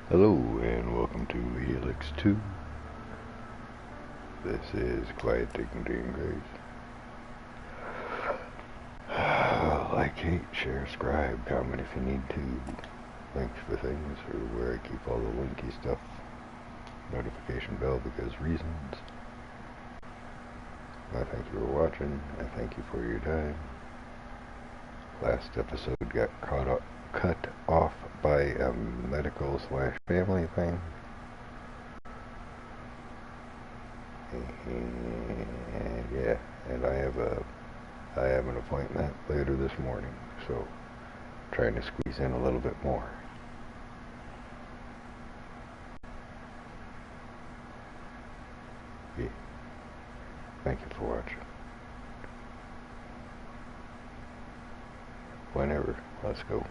Hello and welcome to Elex 2. This is Quiet Taking Grace. Like, hate, share, scribe, comment if you need to. Links for things or where I keep all the linky stuff. Notification bell because reasons. I thank you for watching. I thank you for your time. Last episode got cut off by a medical/family thing. And yeah, and I have an appointment later this morning, so trying to squeeze in a little bit more. Yeah. Thank you for watching. Whenever, let's go.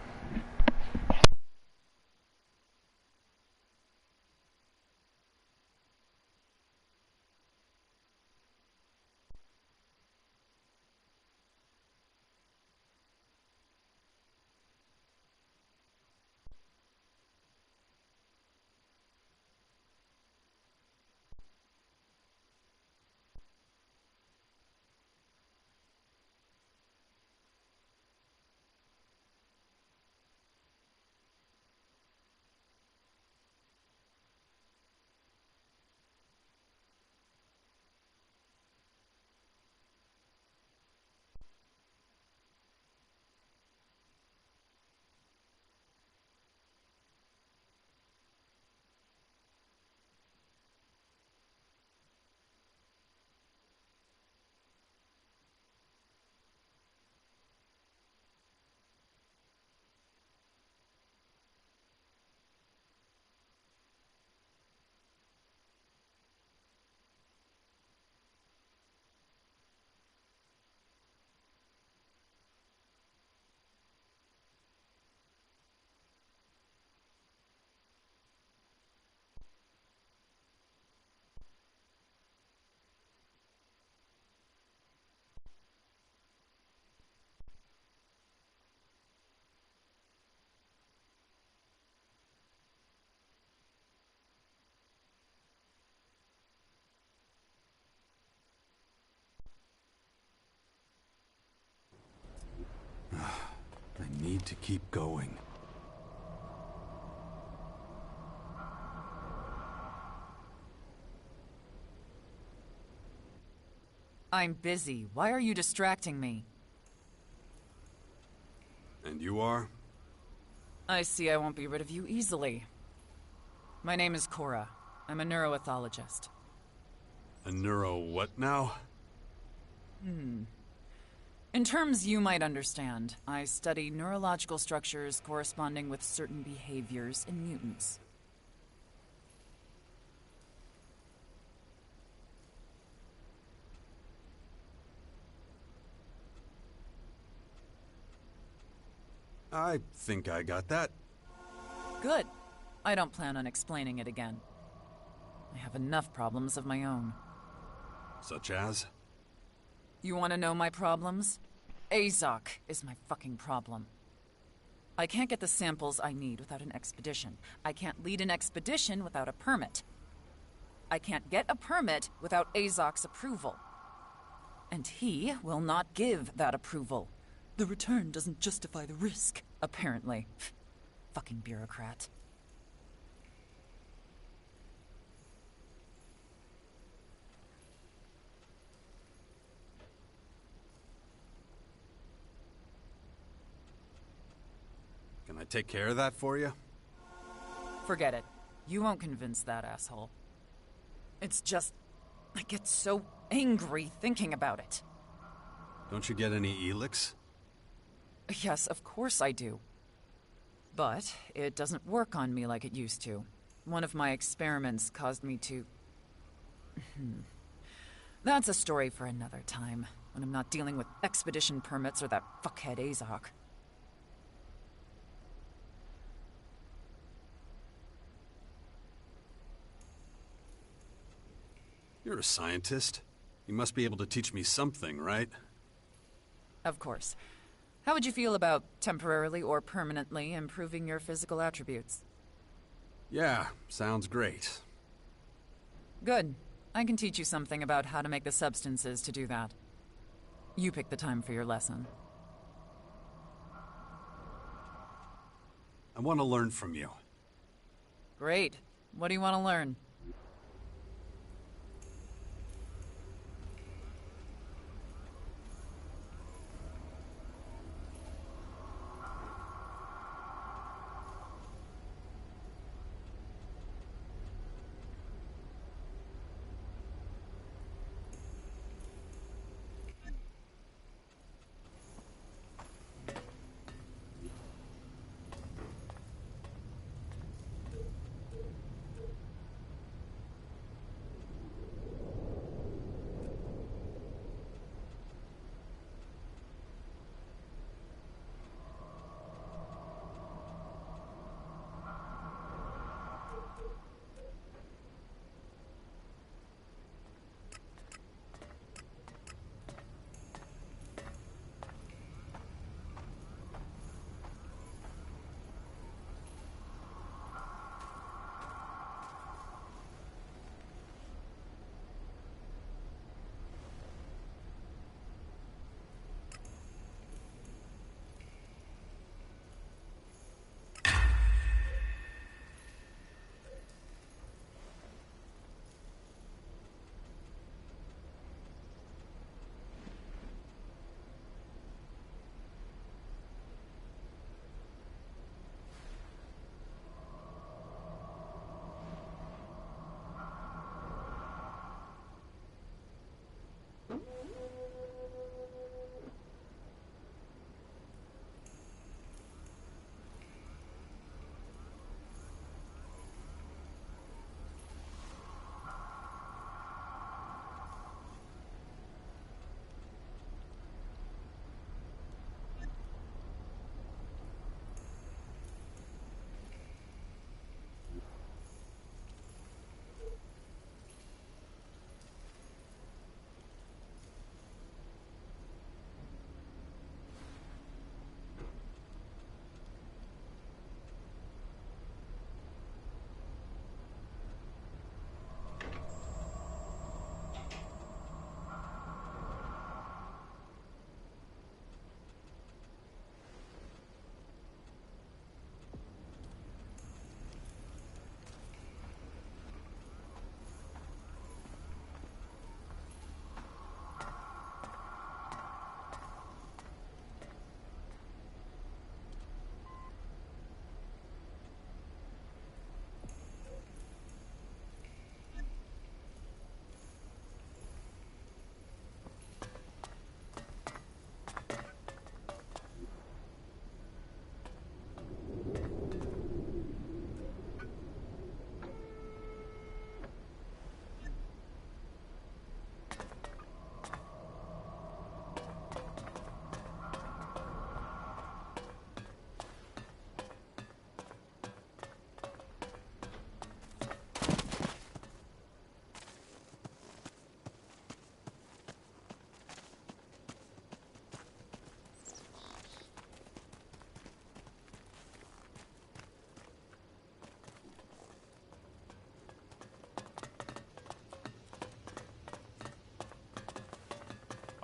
I need to keep going. I'm busy. Why are you distracting me? And you are? I see I won't be rid of you easily. My name is Cora. I'm a neuroethologist. A neuro what now? In terms you might understand, I study neurological structures corresponding with certain behaviors in mutants. I think I got that. Good. I don't plan on explaining it again. I have enough problems of my own. Such as? You want to know my problems? Azok is my fucking problem. I can't get the samples I need without an expedition. I can't lead an expedition without a permit. I can't get a permit without Azok's approval. And he will not give that approval. The return doesn't justify the risk, apparently. Fucking bureaucrat. Can I take care of that for you? Forget it. You won't convince that asshole. It's just... I get so angry thinking about it. Don't you get any Elex? Yes, of course I do. But it doesn't work on me like it used to. One of my experiments caused me to... That's a story for another time, when I'm not dealing with expedition permits or that fuckhead Azok. You're a scientist. You must be able to teach me something, right? Of course. How would you feel about temporarily or permanently improving your physical attributes? Yeah, sounds great. Good. I can teach you something about how to make the substances to do that. You pick the time for your lesson. I want to learn from you. Great. What do you want to learn?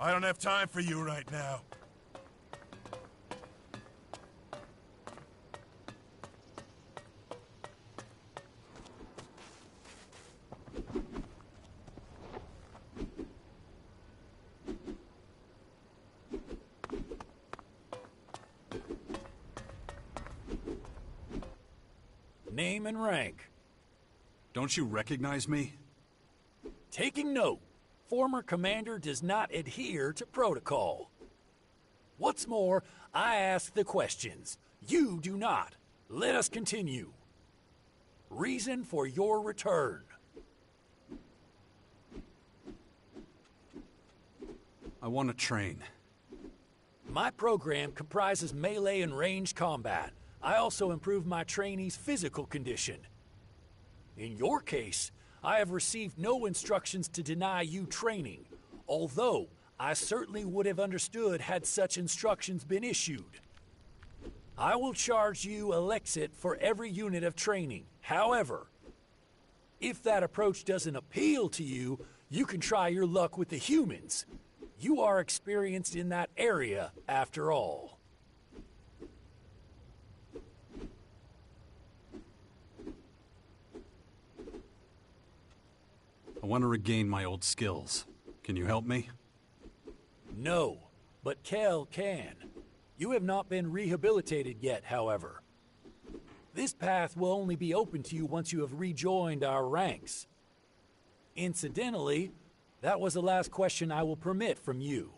I don't have time for you right now. Name and rank. Don't you recognize me? Taking note. Former commander does not adhere to protocol. What's more, I ask the questions. You do not. Let us continue. Reason for your return. I want to train. My program comprises melee and ranged combat. I also improve my trainees' physical condition. In your case, I have received no instructions to deny you training, although I certainly would have understood had such instructions been issued. I will charge you Elexit for every unit of training. However, if that approach doesn't appeal to you, you can try your luck with the humans. You are experienced in that area, after all. I want to regain my old skills. Can you help me? No, but Kel can. You have not been rehabilitated yet, however. This path will only be open to you once you have rejoined our ranks. Incidentally, that was the last question I will permit from you.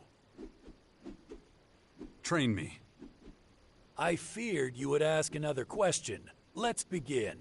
Train me. I feared you would ask another question. Let's begin.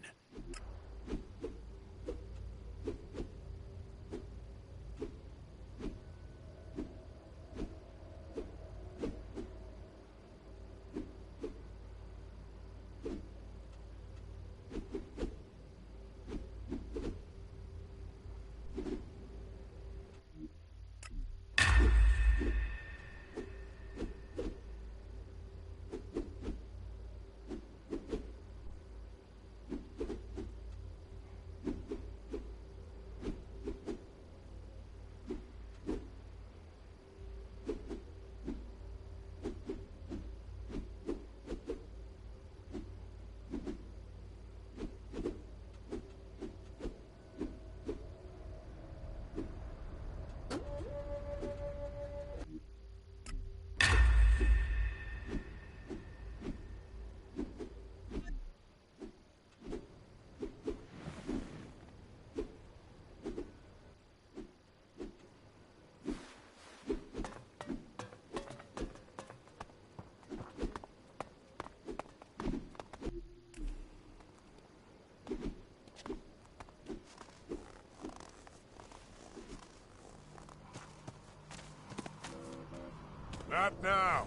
Not now.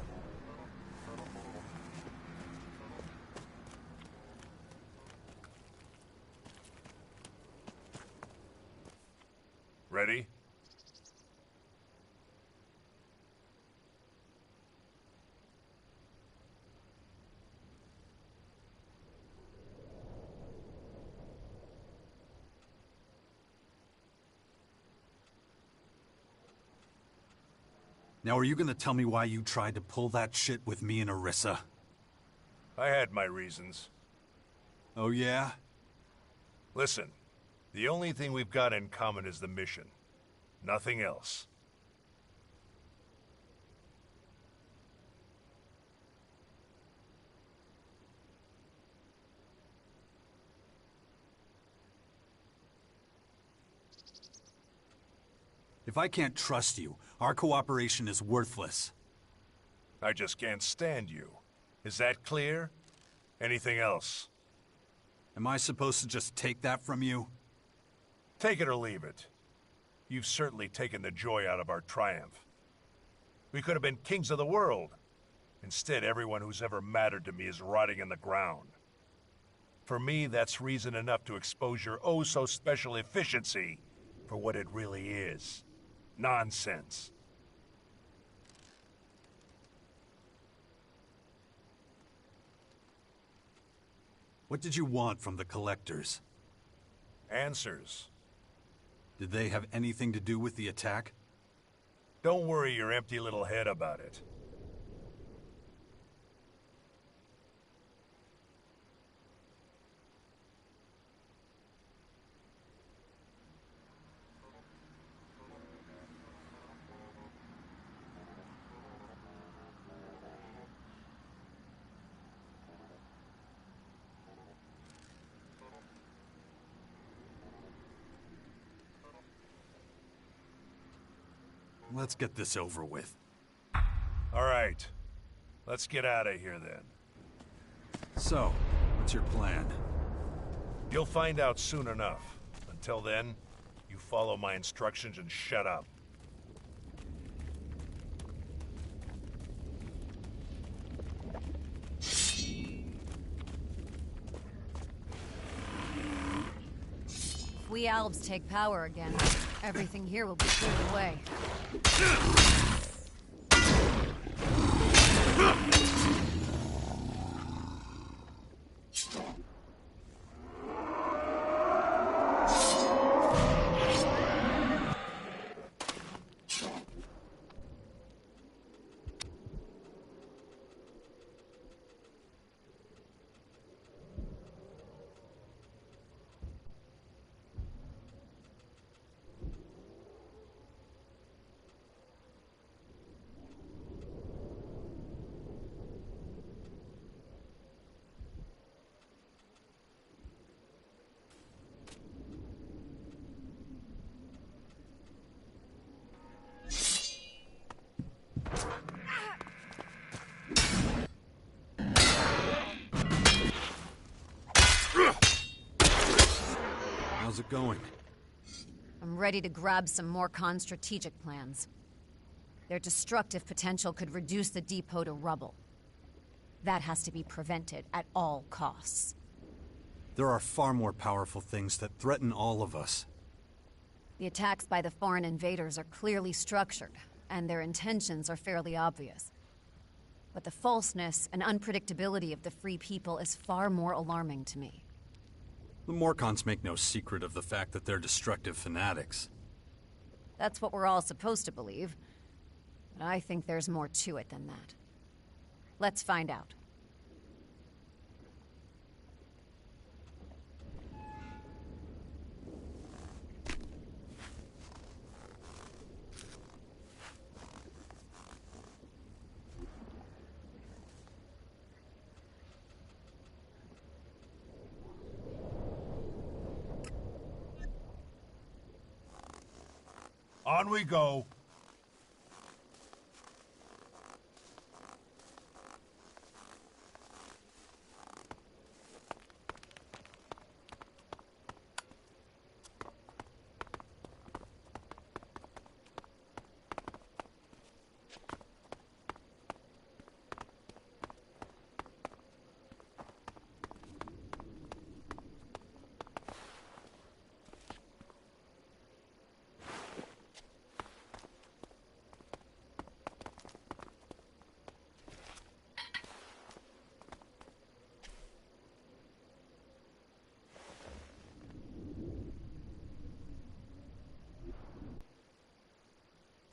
Ready? Now are you gonna tell me why you tried to pull that shit with me and Orisa? I had my reasons. Oh yeah? Listen, the only thing we've got in common is the mission. Nothing else. If I can't trust you, our cooperation is worthless. I just can't stand you. Is that clear? Anything else? Am I supposed to just take that from you? Take it or leave it. You've certainly taken the joy out of our triumph. We could have been kings of the world. Instead, everyone who's ever mattered to me is rotting in the ground. For me, that's reason enough to expose your oh-so-special efficiency for what it really is. Nonsense. What did you want from the collectors? Answers. Did they have anything to do with the attack? Don't worry your empty little head about it. Let's get this over with. All right. Let's get out of here then. So, what's your plan? You'll find out soon enough. Until then, you follow my instructions and shut up. If we Albs take power again, everything here will be cleared away. How's it going? I'm ready to grab some more Khan's strategic plans. Their destructive potential could reduce the depot to rubble. That has to be prevented at all costs. There are far more powerful things that threaten all of us. The attacks by the foreign invaders are clearly structured, and their intentions are fairly obvious. But the falseness and unpredictability of the free people is far more alarming to me. The Morcons make no secret of the fact that they're destructive fanatics. That's what we're all supposed to believe. But I think there's more to it than that. Let's find out. On we go.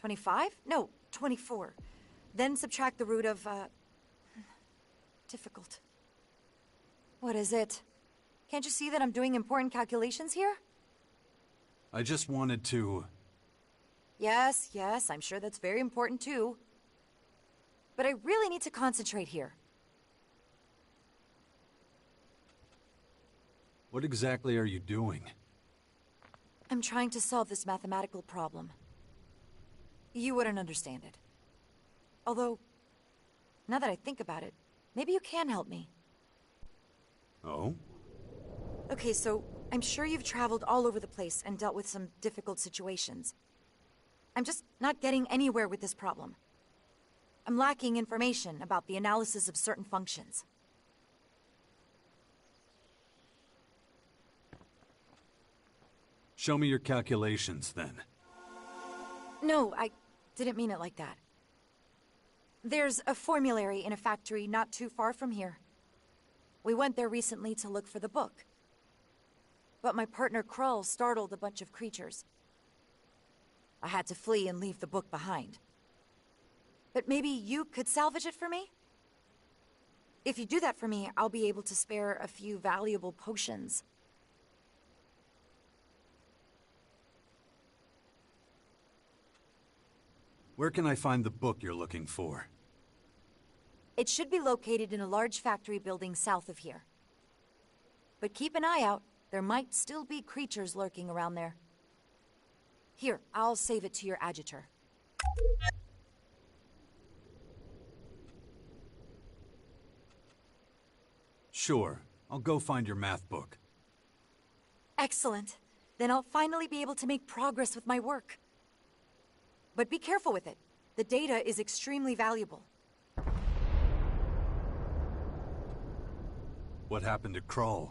$25? No, 24. Then subtract the root of, difficult. What is it? Can't you see that I'm doing important calculations here? I just wanted to... Yes, I'm sure that's very important too. But I really need to concentrate here. What exactly are you doing? I'm trying to solve this mathematical problem. You wouldn't understand it. Although, now that I think about it, maybe you can help me. Oh? Okay, so I'm sure you've traveled all over the place and dealt with some difficult situations. I'm just not getting anywhere with this problem. I'm lacking information about the analysis of certain functions. Show me your calculations, then. No, I didn't mean it like that. There's a formulary in a factory not too far from here. We went there recently to look for the book. But my partner Krull startled a bunch of creatures. I had to flee and leave the book behind. But maybe you could salvage it for me? If you do that for me, I'll be able to spare a few valuable potions. Where can I find the book you're looking for? It should be located in a large factory building south of here. But keep an eye out. There might still be creatures lurking around there. Here, I'll save it to your adjutor. Sure. I'll go find your math book. Excellent. Then I'll finally be able to make progress with my work. But be careful with it. The data is extremely valuable. What happened to Krull?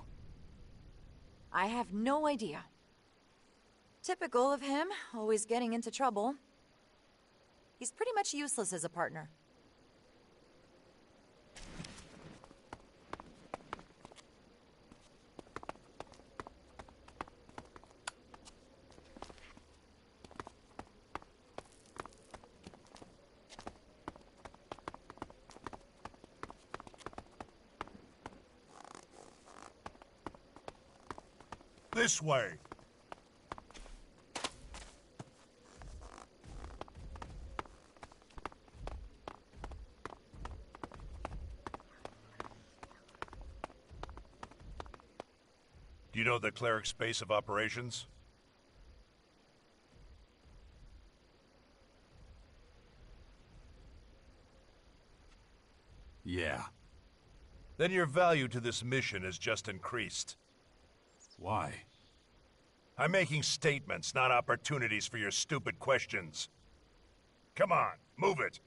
I have no idea. Typical of him, always getting into trouble. He's pretty much useless as a partner. This way. Do you know the cleric's base of operations? Yeah. Then your value to this mission has just increased. Why? I'm making statements, not opportunities for your stupid questions. Come on, move it.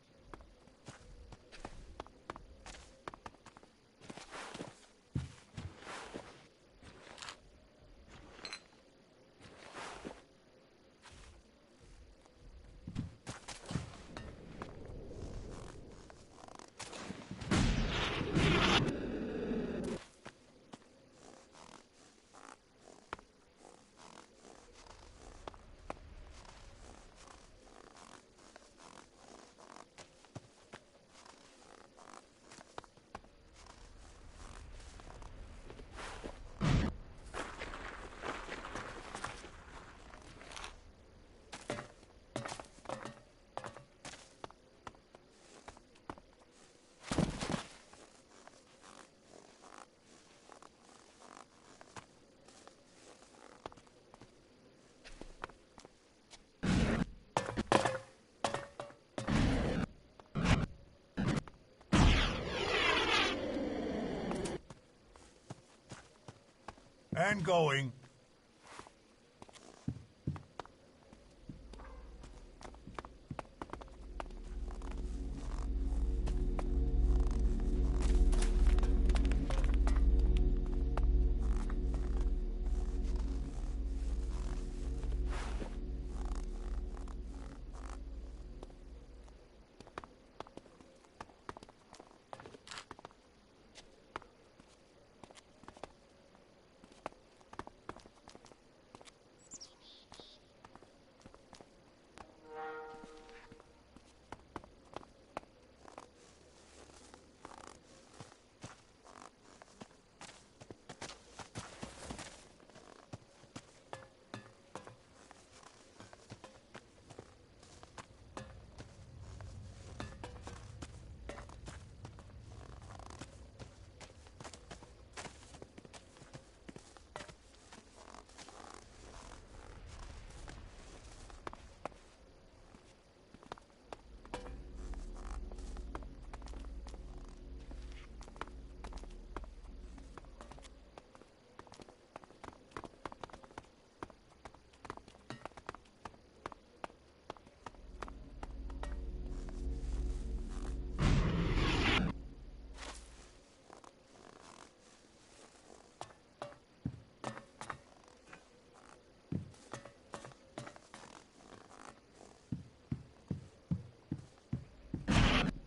And going.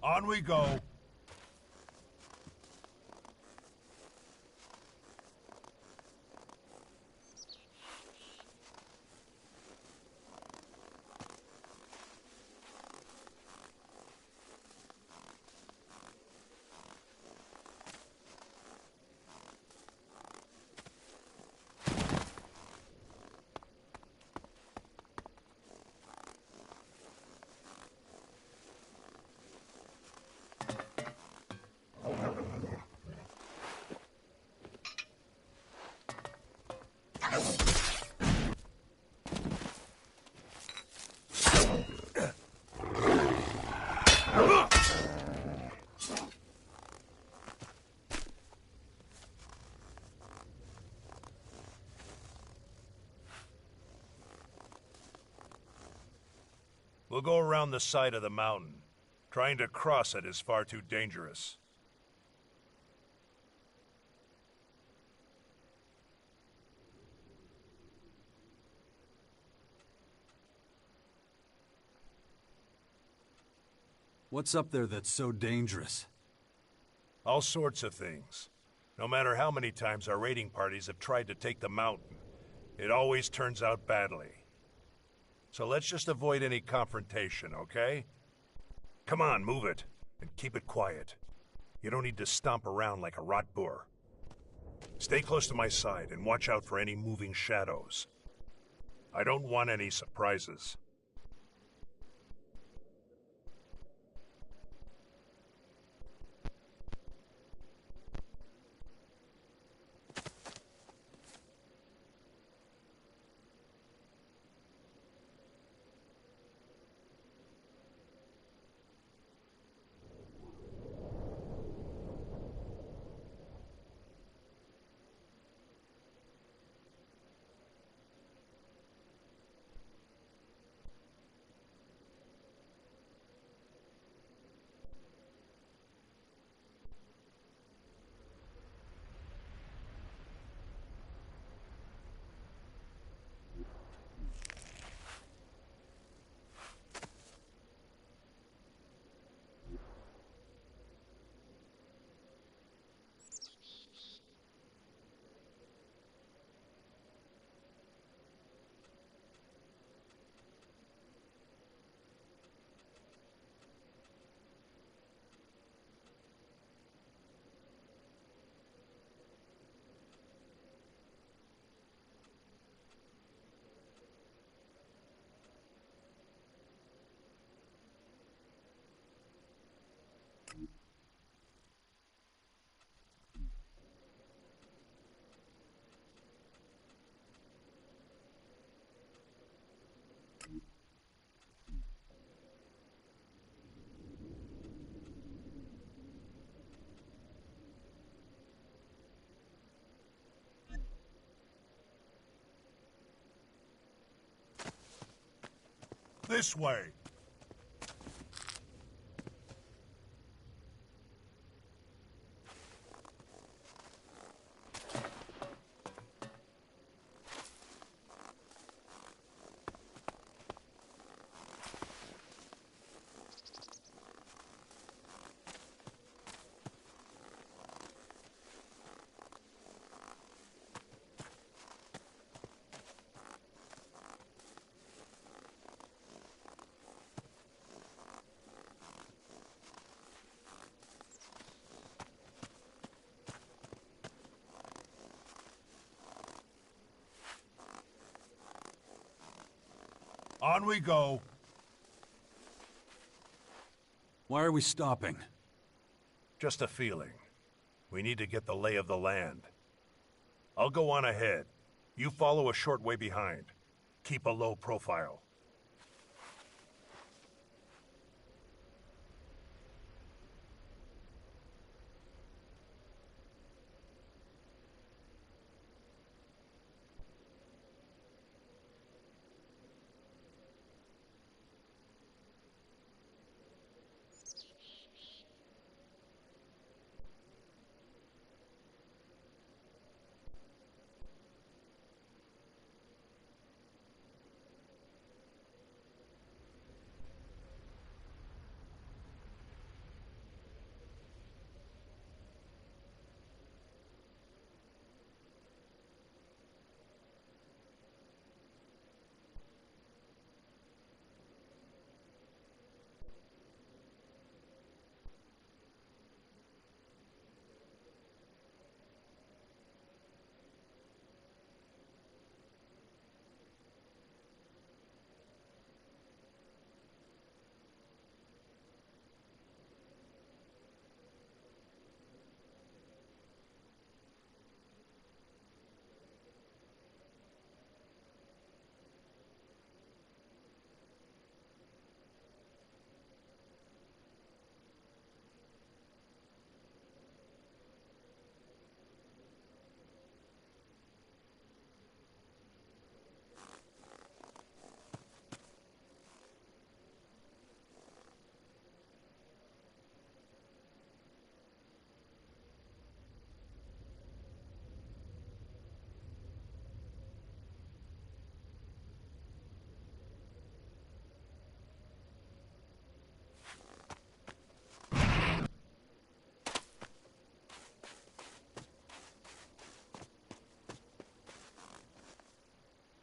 On we go. We'll go around the side of the mountain. Trying to cross it is far too dangerous. What's up there that's so dangerous? All sorts of things. No matter how many times our raiding parties have tried to take the mountain, it always turns out badly. So let's just avoid any confrontation, okay? Come on, move it, and keep it quiet. You don't need to stomp around like a rot boar. Stay close to my side and watch out for any moving shadows. I don't want any surprises. This way. On we go. Why are we stopping? Just a feeling. We need to get the lay of the land. I'll go on ahead. You follow a short way behind. Keep a low profile.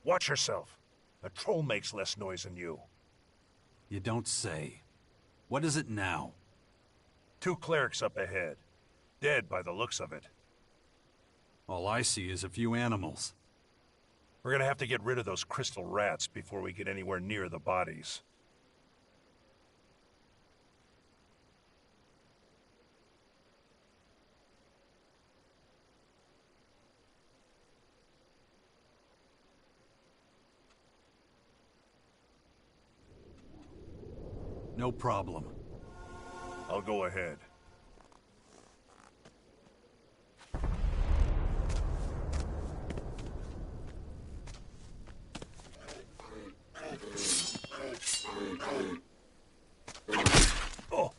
Watch yourself. A troll makes less noise than you. You don't say. What is it now? 2 clerics up ahead. Dead by the looks of it. All I see is a few animals. We're gonna have to get rid of those crystal rats before we get anywhere near the bodies. No problem. I'll go ahead. Oh.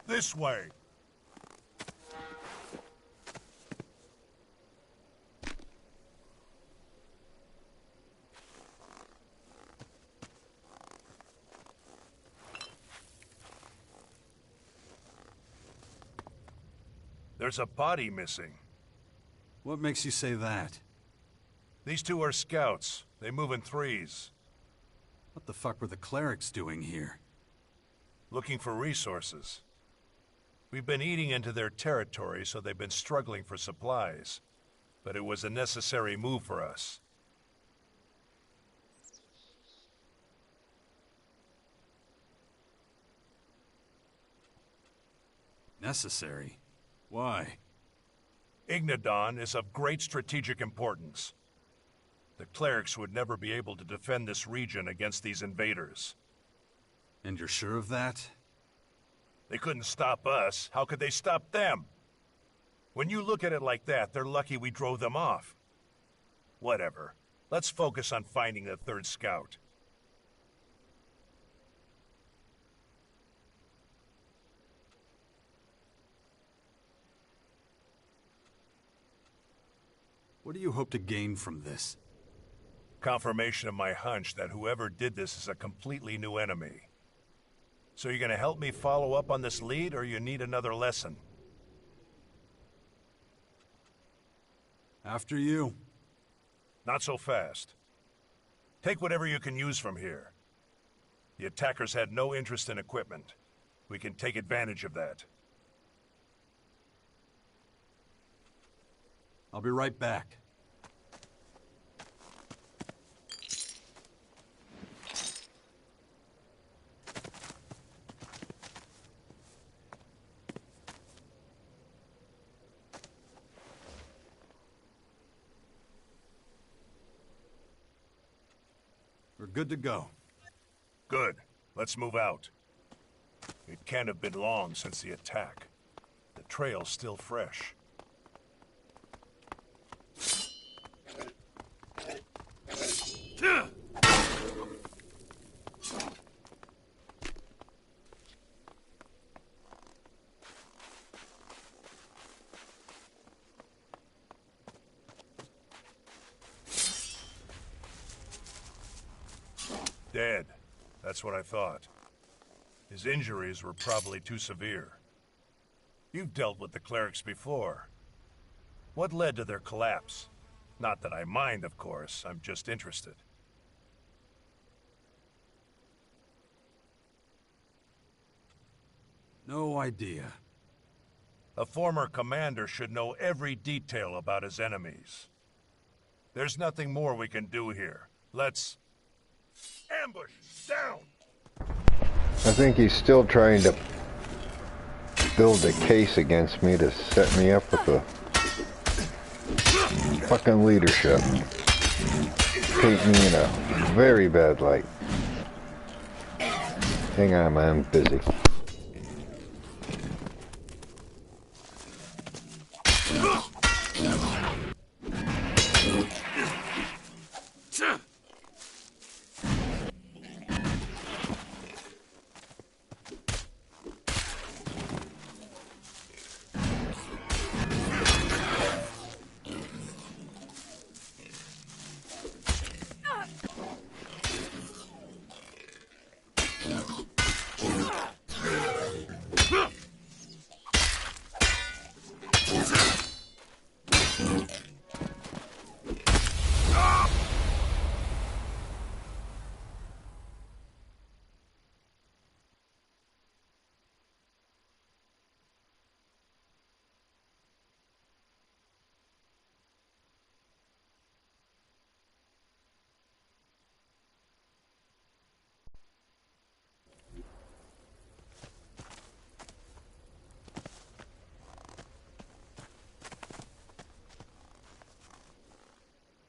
This way! There's a body missing. What makes you say that? These two are scouts. They move in threes. What the fuck were the clerics doing here? Looking for resources. We've been eating into their territory, so they've been struggling for supplies. But it was a necessary move for us. Necessary? Why? Ignadon is of great strategic importance. The clerics would never be able to defend this region against these invaders. And you're sure of that? They couldn't stop us. How could they stop them? When you look at it like that, they're lucky we drove them off. Whatever. Let's focus on finding the third scout. What do you hope to gain from this? Confirmation of my hunch that whoever did this is a completely new enemy. So you're gonna help me follow up on this lead, or you need another lesson? After you. Not so fast. Take whatever you can use from here. The attackers had no interest in equipment. We can take advantage of that. I'll be right back. We're good to go. Good. Let's move out. It can't have been long since the attack. The trail's still fresh. Dead. That's what I thought. His injuries were probably too severe. You've dealt with the clerics before. What led to their collapse? Not that I mind, of course. I'm just interested. No idea. A former commander should know every detail about his enemies. There's nothing more we can do here. Let's... ambush! Down! I think he's still trying to build a case against me to set me up with a fucking leadership. Paint me in a very bad light. Hang on, man, I'm busy.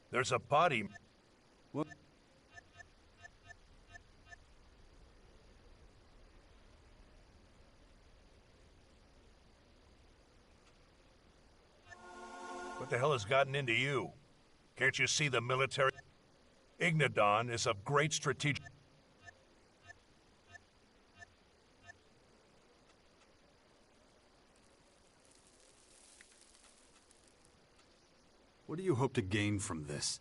There's a body... What? What the hell has gotten into you? Can't you see the military? Ignadon is of great strategic... . What do you hope to gain from this?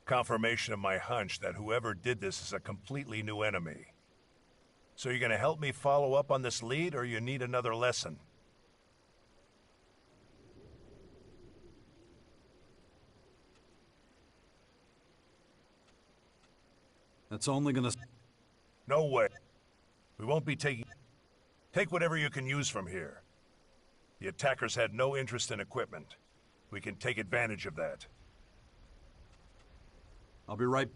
Confirmation of my hunch that whoever did this is a completely new enemy. So you're gonna help me follow up on this lead, or you need another lesson? That's only gonna... No way. We won't be taking... Take whatever you can use from here. The attackers had no interest in equipment. We can take advantage of that. I'll be right...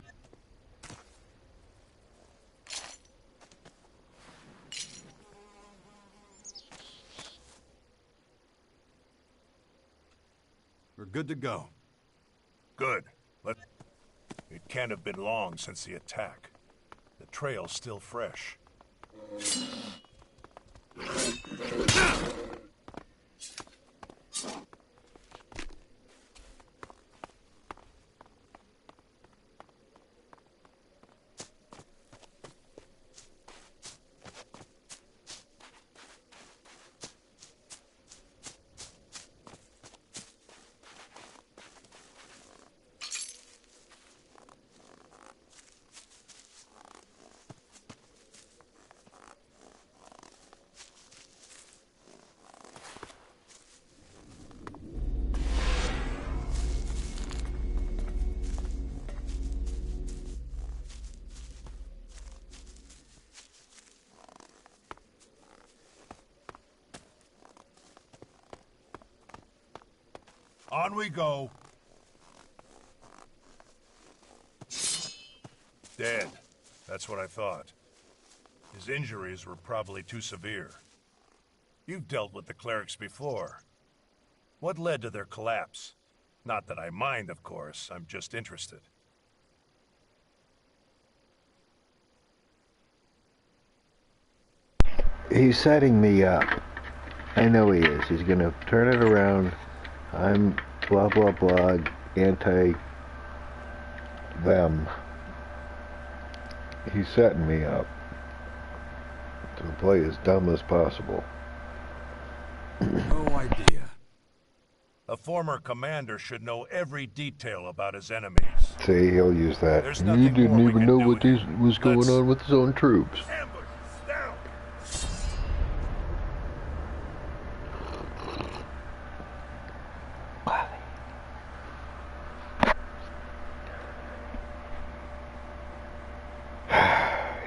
We're good to go. Good. It can't have been long since the attack. The trail's still fresh. On we go. Dead. That's what I thought. His injuries were probably too severe. You've dealt with the clerics before. What led to their collapse? Not that I mind, of course. I'm just interested. He's setting me up. I know he is. He's gonna turn it around. I'm blah blah blah anti them. He's setting me up to play as dumb as possible. No idea. A former commander should know every detail about his enemies. See, he'll use that. There's He nothing didn't more we even can know do what here. was going Let's- on with his own troops. Ambush! Down!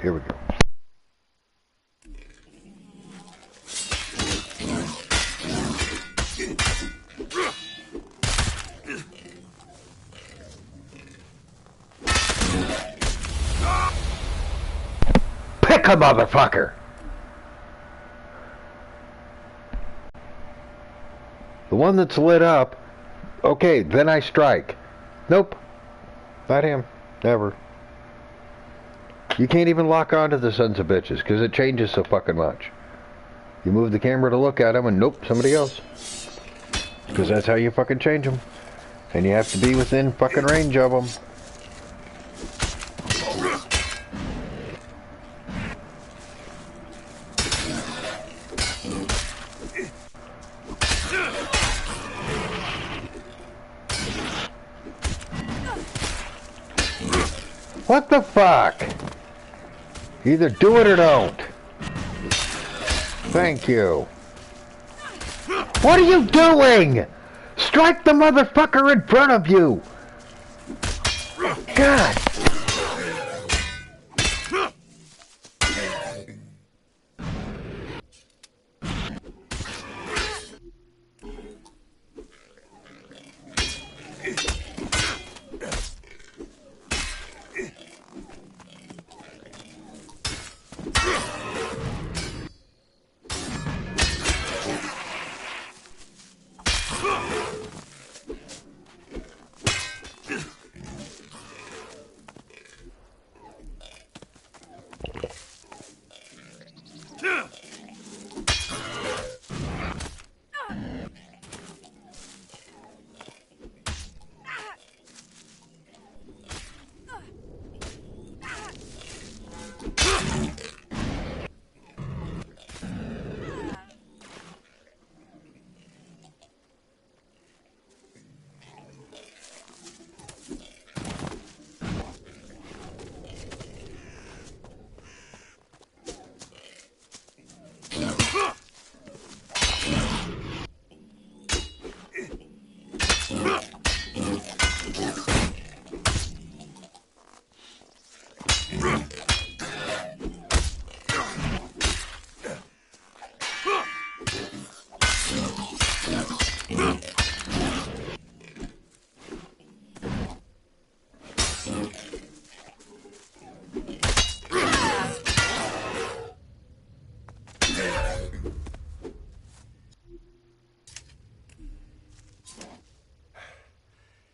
Here we go. Pick a motherfucker! The one that's lit up. Okay, then I strike. Nope. Not him. Never. You can't even lock onto the sons of bitches because it changes so fucking much. You move the camera to look at them and nope, somebody else. Because that's how you fucking change them. And you have to be within fucking range of them. What the fuck? Either do it or don't. Thank you. What are you doing? Strike the motherfucker in front of you. God.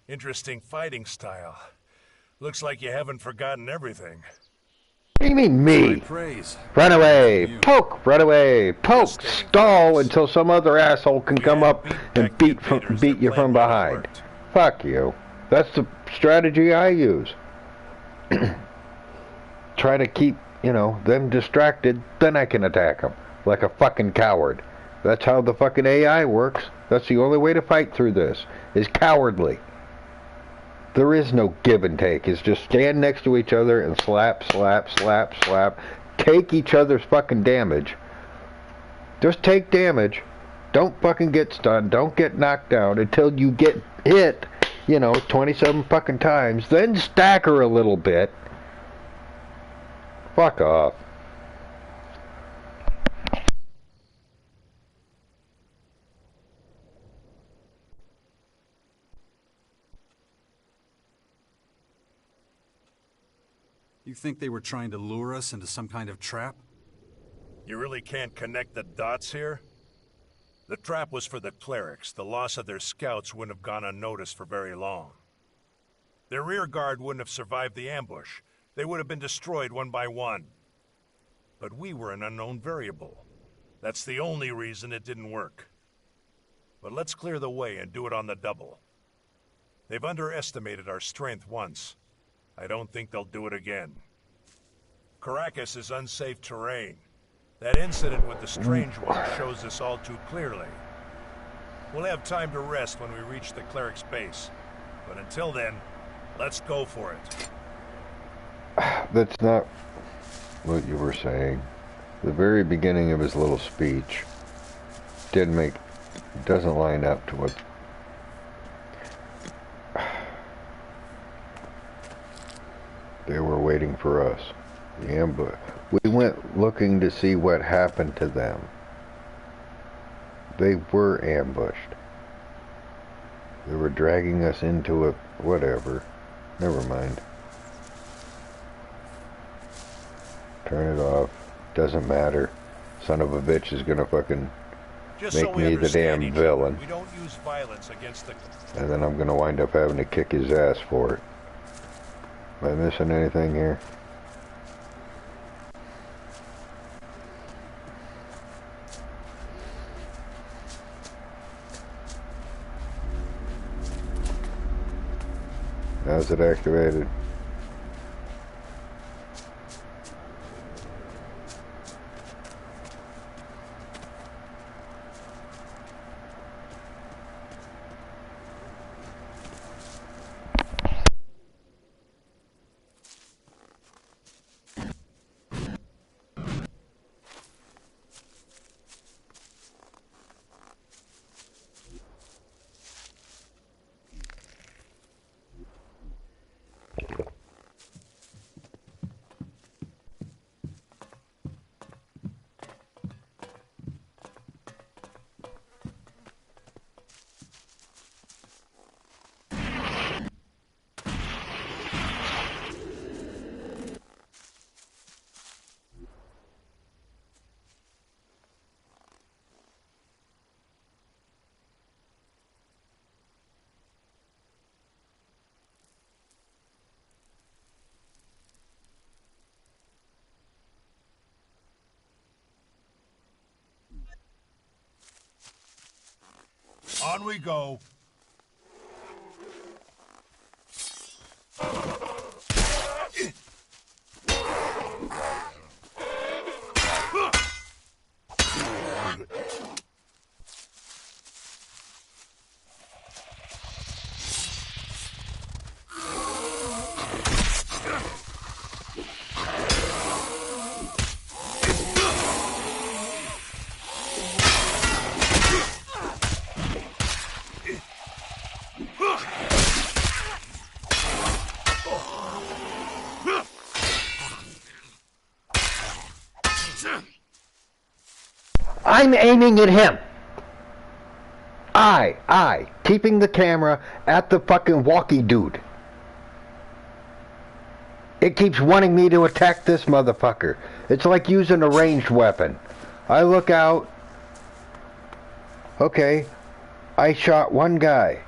Interesting fighting style. Looks like you haven't forgotten everything. What do you mean, me? High praise. Run away! You. Poke! Run away! Poke! Stall until some other asshole can come up and beat you from behind. Fuck you. That's the strategy I use. Try to keep, them distracted, then I can attack them. Like a fucking coward. That's how the fucking AI works. That's the only way to fight through this, is cowardly. There is no give and take. It's just stand next to each other and slap, slap, slap, slap. Take each other's fucking damage. Just take damage. Don't fucking get stunned. Don't get knocked down until you get hit, 27 fucking times. Then stagger a little bit. Fuck off. You think they were trying to lure us into some kind of trap? You really can't connect the dots here? The trap was for the clerics. The loss of their scouts wouldn't have gone unnoticed for very long. Their rear guard wouldn't have survived the ambush. They would have been destroyed one by one. But we were an unknown variable. That's the only reason it didn't work. But let's clear the way and do it on the double. They've underestimated our strength once. I don't think they'll do it again. Caracas is unsafe terrain. That incident with the Strange One shows this all too clearly. We'll have time to rest when we reach the cleric's base. But until then, let's go for it. That's not what you were saying. The very beginning of his little speech doesn't line up to what they were waiting for us. The ambush. We went looking to see what happened to them. They were ambushed. They were dragging us into it. Whatever. Never mind. Turn it off. Doesn't matter. Son of a bitch is gonna fucking make me the damn villain. We don't use violence against the... And then I'm gonna wind up having to kick his ass for it. Am I missing anything here? How's it activated? On we go. I'm aiming at him. Keeping the camera at the fucking walkie dude. It keeps wanting me to attack this motherfucker. It's like using a ranged weapon. I look out. Okay, I shot one guy.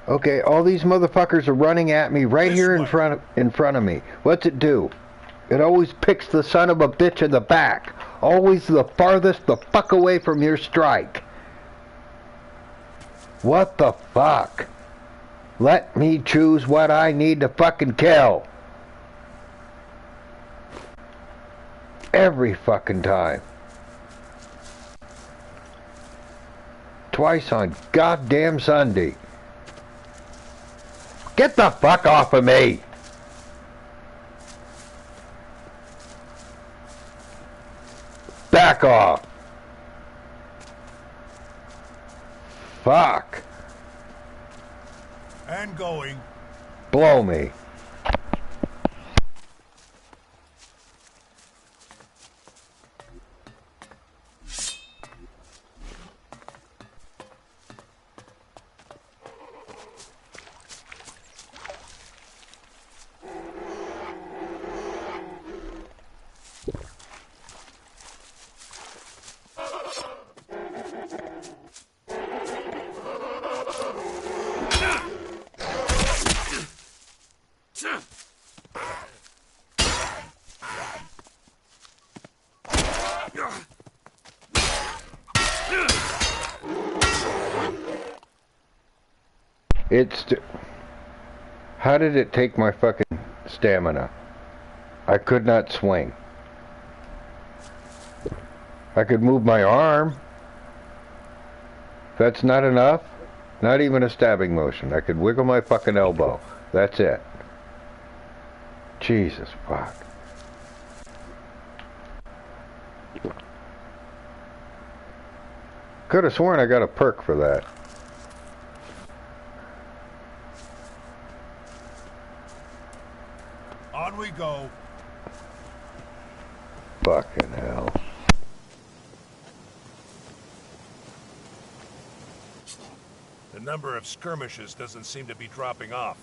Okay, all these motherfuckers are running at me right This here way. in front of me. What's it do? It always picks the son of a bitch in the back. Always the farthest the fuck away from your strike. What the fuck? Let me choose what I need to fucking kill. Every fucking time. Twice on goddamn Sunday. Get the fuck off of me! Back off! Fuck! And going. Blow me. How did it take my fucking stamina? I could not swing. I could move my arm. That's not enough. Not even a stabbing motion. I could wiggle my fucking elbow. That's it. Jesus fuck. Could have sworn I got a perk for that. On we go. Fucking hell. The number of skirmishes doesn't seem to be dropping off.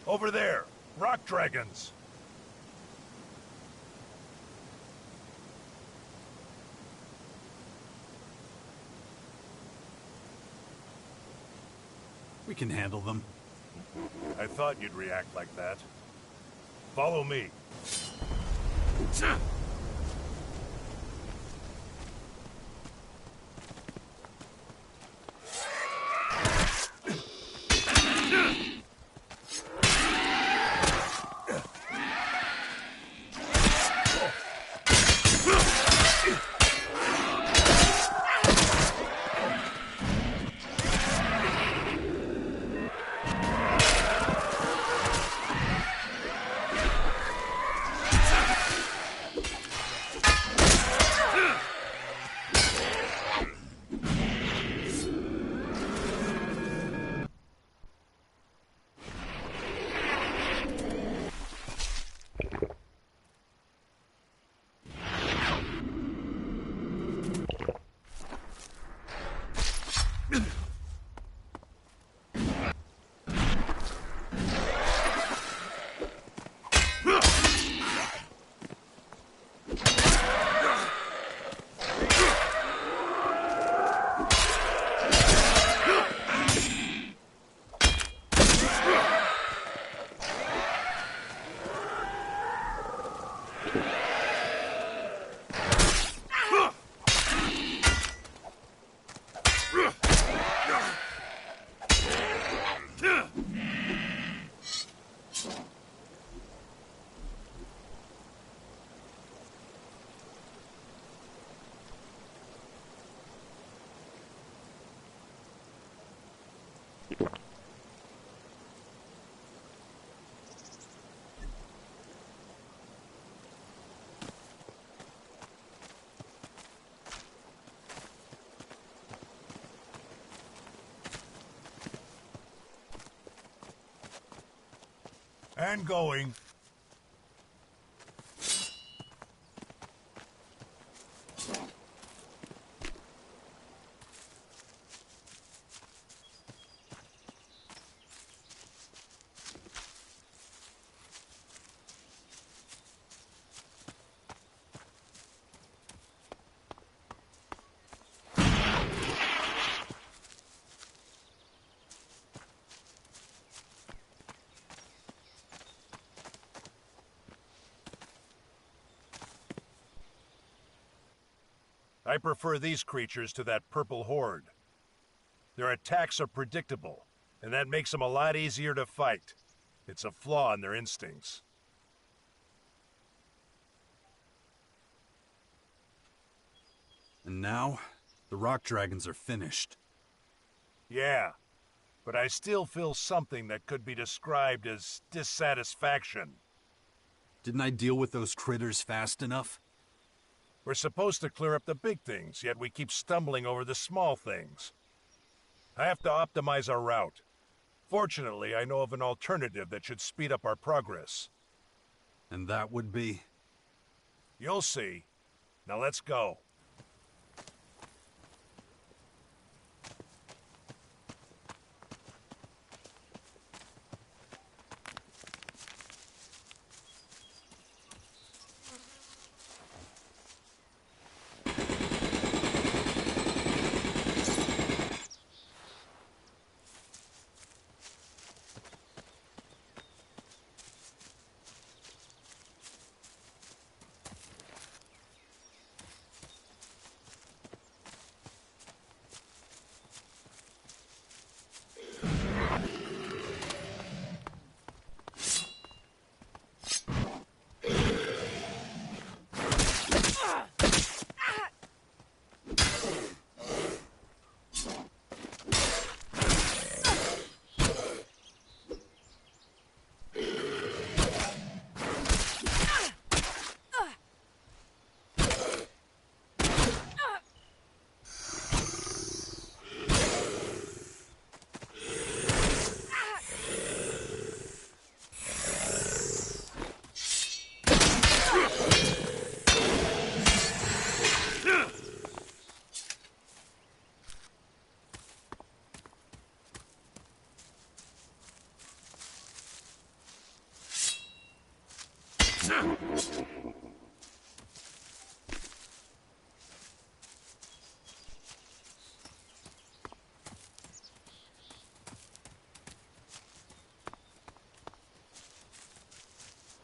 Over there, rock dragons. We can handle them. I thought you'd react like that. Follow me. And going. I prefer these creatures to that purple horde. Their attacks are predictable, and that makes them a lot easier to fight. It's a flaw in their instincts. And now, the rock dragons are finished. Yeah, but I still feel something that could be described as dissatisfaction. Didn't I deal with those critters fast enough? We're supposed to clear up the big things, yet we keep stumbling over the small things. I have to optimize our route. Fortunately, I know of an alternative that should speed up our progress. And that would be? You'll see. Now let's go.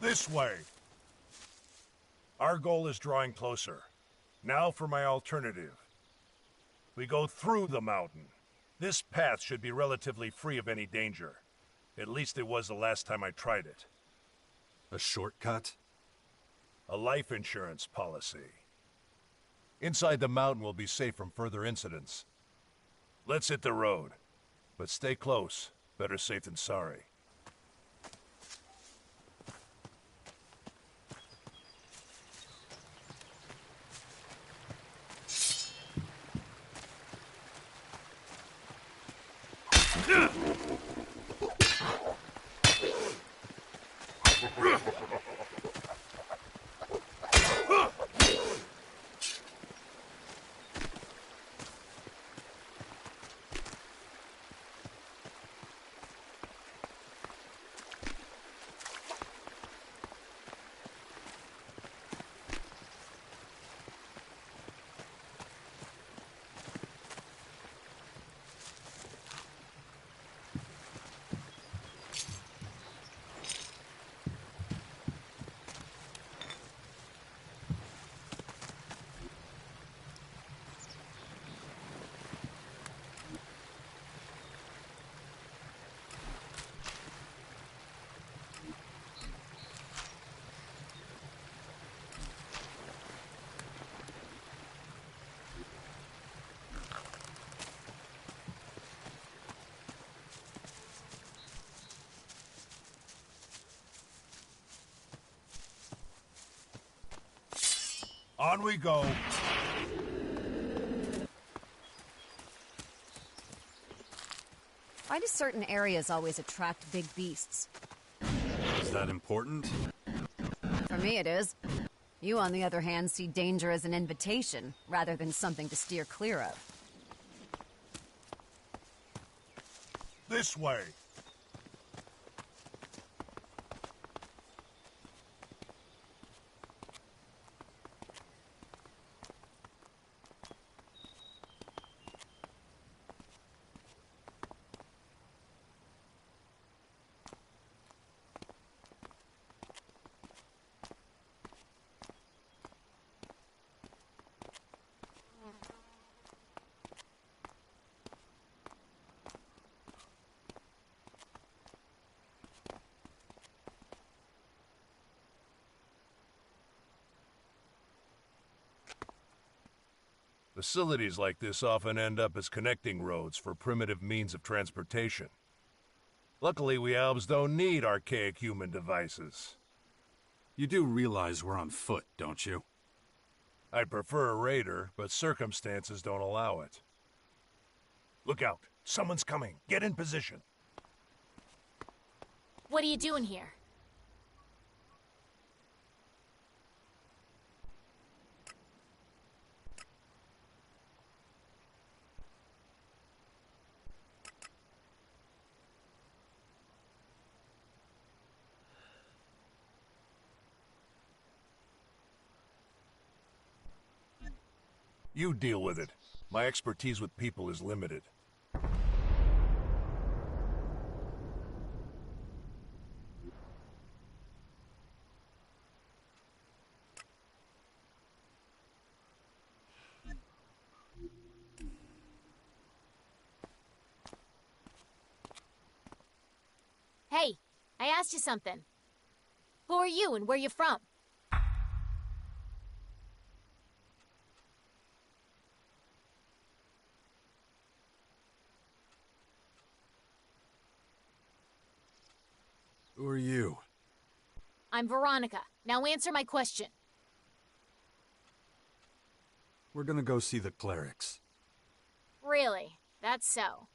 This way. Our goal is drawing closer. Now for my alternative. We go through the mountain. This path should be relatively free of any danger. At least it was the last time I tried it. A shortcut? A life insurance policy. Inside the mountain will be safe from further incidents. Let's hit the road. But stay close. Better safe than sorry. On we go. Why do certain areas always attract big beasts? Is that important? For me it is. You, on the other hand, see danger as an invitation, rather than something to steer clear of. This way. Facilities like this often end up as connecting roads for primitive means of transportation. Luckily, we elves don't need archaic human devices. You do realize we're on foot, don't you? I'd prefer a raider, but circumstances don't allow it. Look out. Someone's coming. Get in position. What are you doing here? You deal with it. My expertise with people is limited. Hey, I asked you something. Who are you and where you from? Who are you? I'm Veronica. Now answer my question. We're gonna go see the clerics. Really? That's so.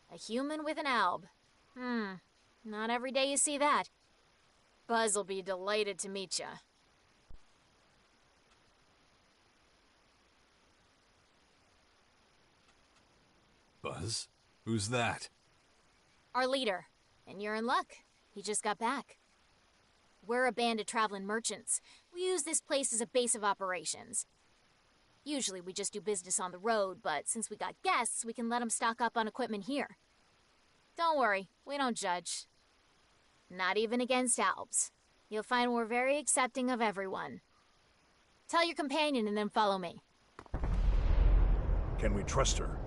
A human with an alb. Not every day you see that. Buzz'll be delighted to meet ya. Buzz? Who's that? Our leader. And you're in luck. He just got back. We're a band of traveling merchants. We use this place as a base of operations. Usually we just do business on the road, but since we got guests, we can let them stock up on equipment here. Don't worry, we don't judge. Not even against albs. You'll find we're very accepting of everyone. Tell your companion and then follow me. Can we trust her?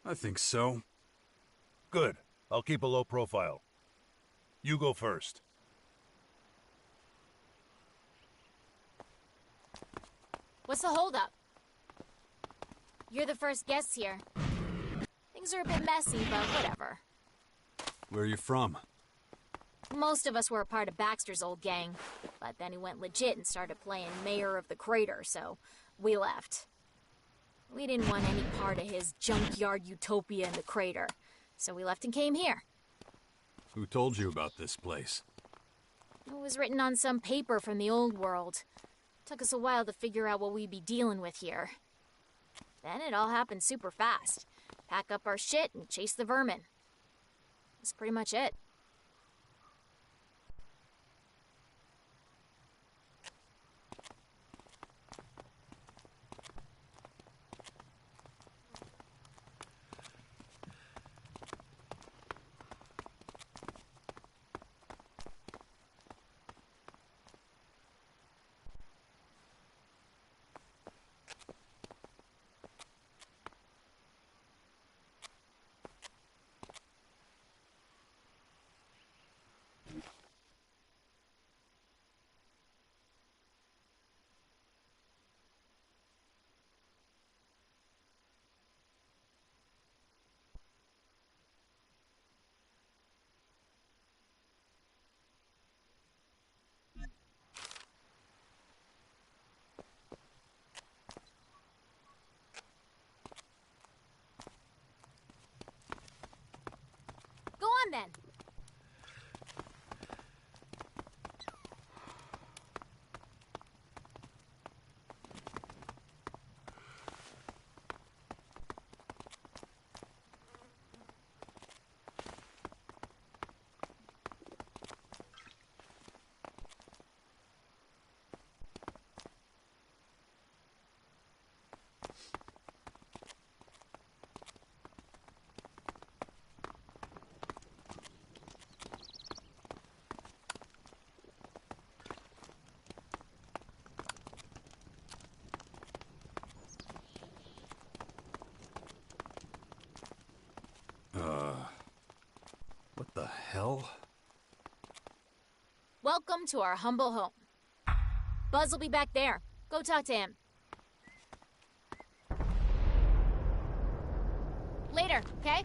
I think so. Good. I'll keep a low profile. You go first. What's the holdup? You're the first guests here. Things are a bit messy, but whatever. Where are you from? Most of us were a part of Baxter's old gang, but then he went legit and started playing Mayor of the Crater, so we left. We didn't want any part of his junkyard utopia in the crater, so we left and came here. Who told you about this place? It was written on some paper from the old world. Took us a while to figure out what we'd be dealing with here. Then it all happened super fast. Pack up our shit and chase the vermin. That's pretty much it. Go on then. hell? Welcome to our humble home. Buzz will be back there. Go talk to him. Later, okay?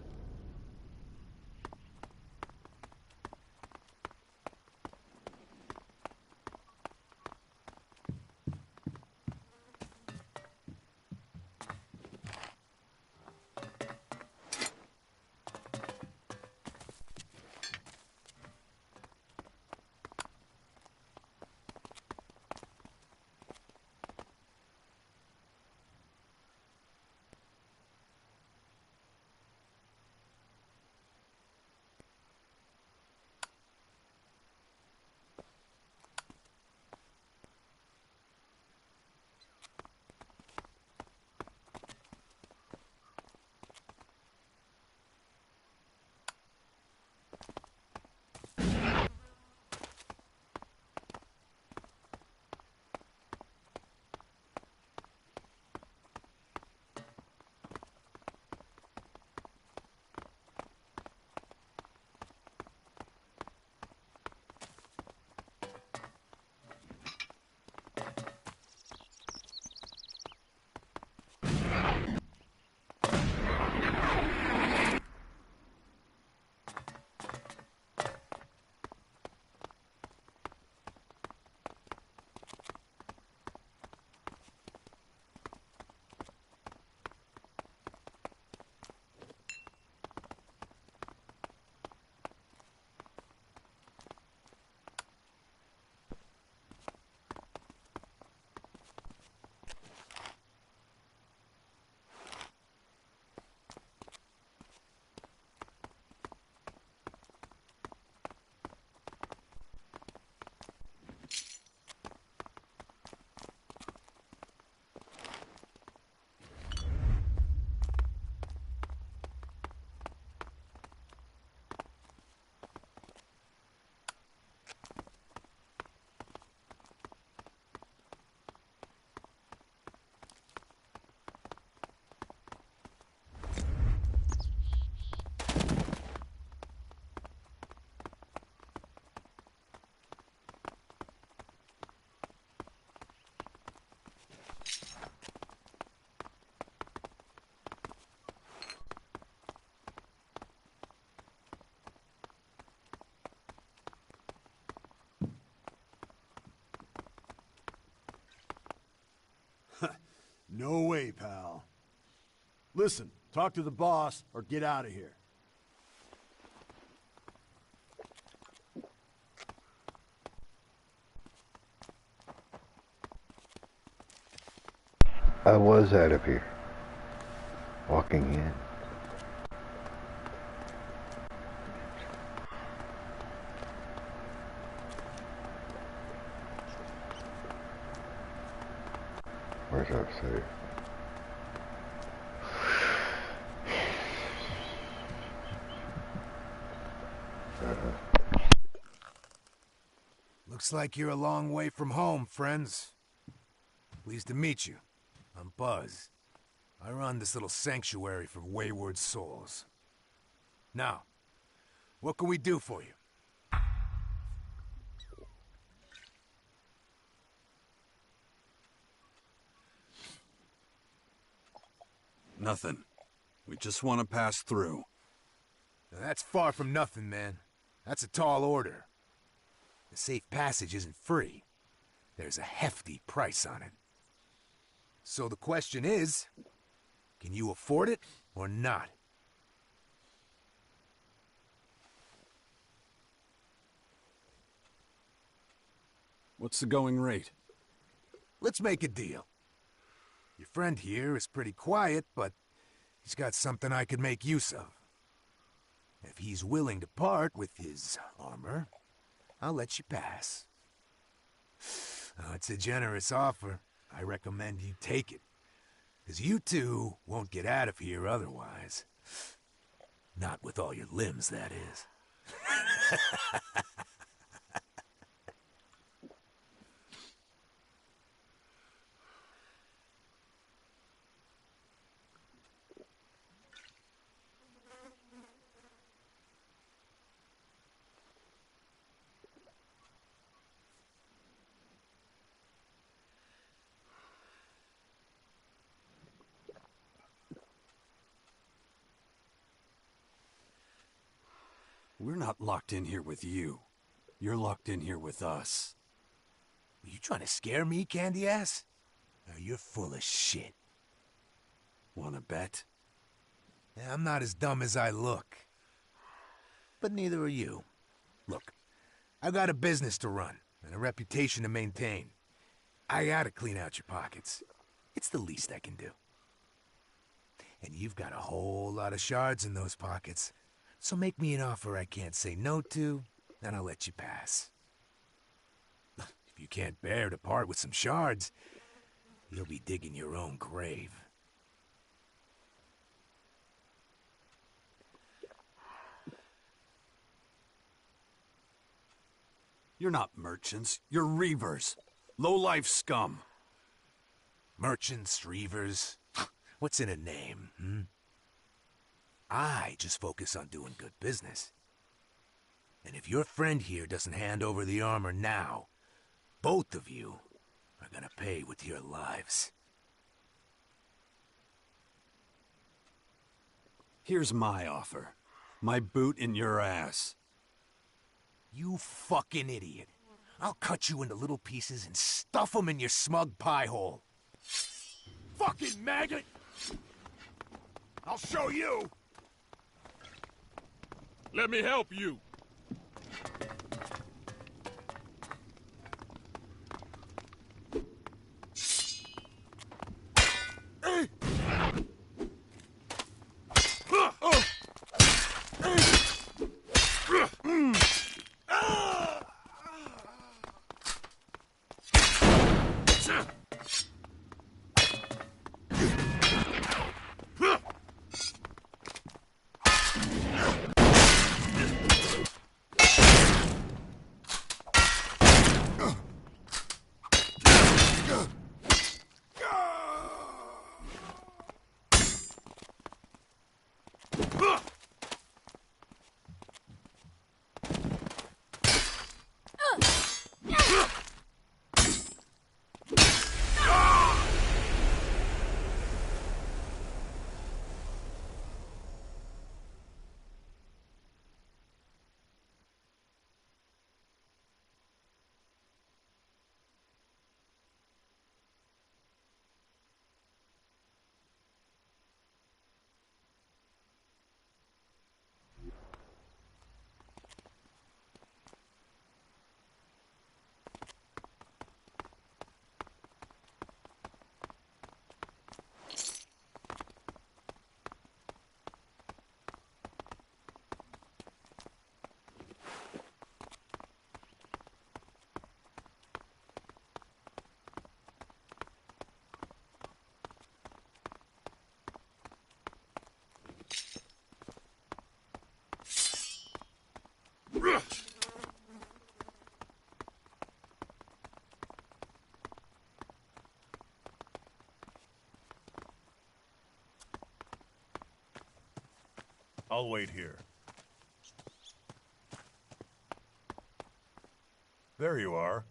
No way, pal. Listen, talk to the boss or get out of here. I was out of here. Walking in. Where's our safe? Looks like you're a long way from home, friends. Pleased to meet you. I'm Buzz. I run this little sanctuary for wayward souls. Now, what can we do for you? Nothing. We just want to pass through. Now, that's far from nothing, man. That's a tall order. The safe passage isn't free. There's a hefty price on it. So the question is, can you afford it or not? What's the going rate? Let's make a deal. Your friend here is pretty quiet, but he's got something I could make use of. If he's willing to part with his armor, I'll let you pass. Oh, it's a generous offer. I recommend you take it. Because you two won't get out of here otherwise. Not with all your limbs, that is. We're not locked in here with you. You're locked in here with us. Are you trying to scare me, candy ass? No, you're full of shit. Wanna bet? I'm not as dumb as I look. But neither are you. Look, I've got a business to run and a reputation to maintain. I gotta clean out your pockets. It's the least I can do. And you've got a whole lot of shards in those pockets. So make me an offer I can't say no to, and I'll let you pass. If you can't bear to part with some shards, you'll be digging your own grave. You're not merchants. You're reavers. Low-life scum. Merchants, reavers, what's in a name, hmm? I just focus on doing good business. And if your friend here doesn't hand over the armor now, both of you are gonna pay with your lives. Here's my offer. My boot in your ass. You fucking idiot. I'll cut you into little pieces and stuff them in your smug pie hole. Fucking maggot! I'll show you! Let me help you. I'll wait here. There you are.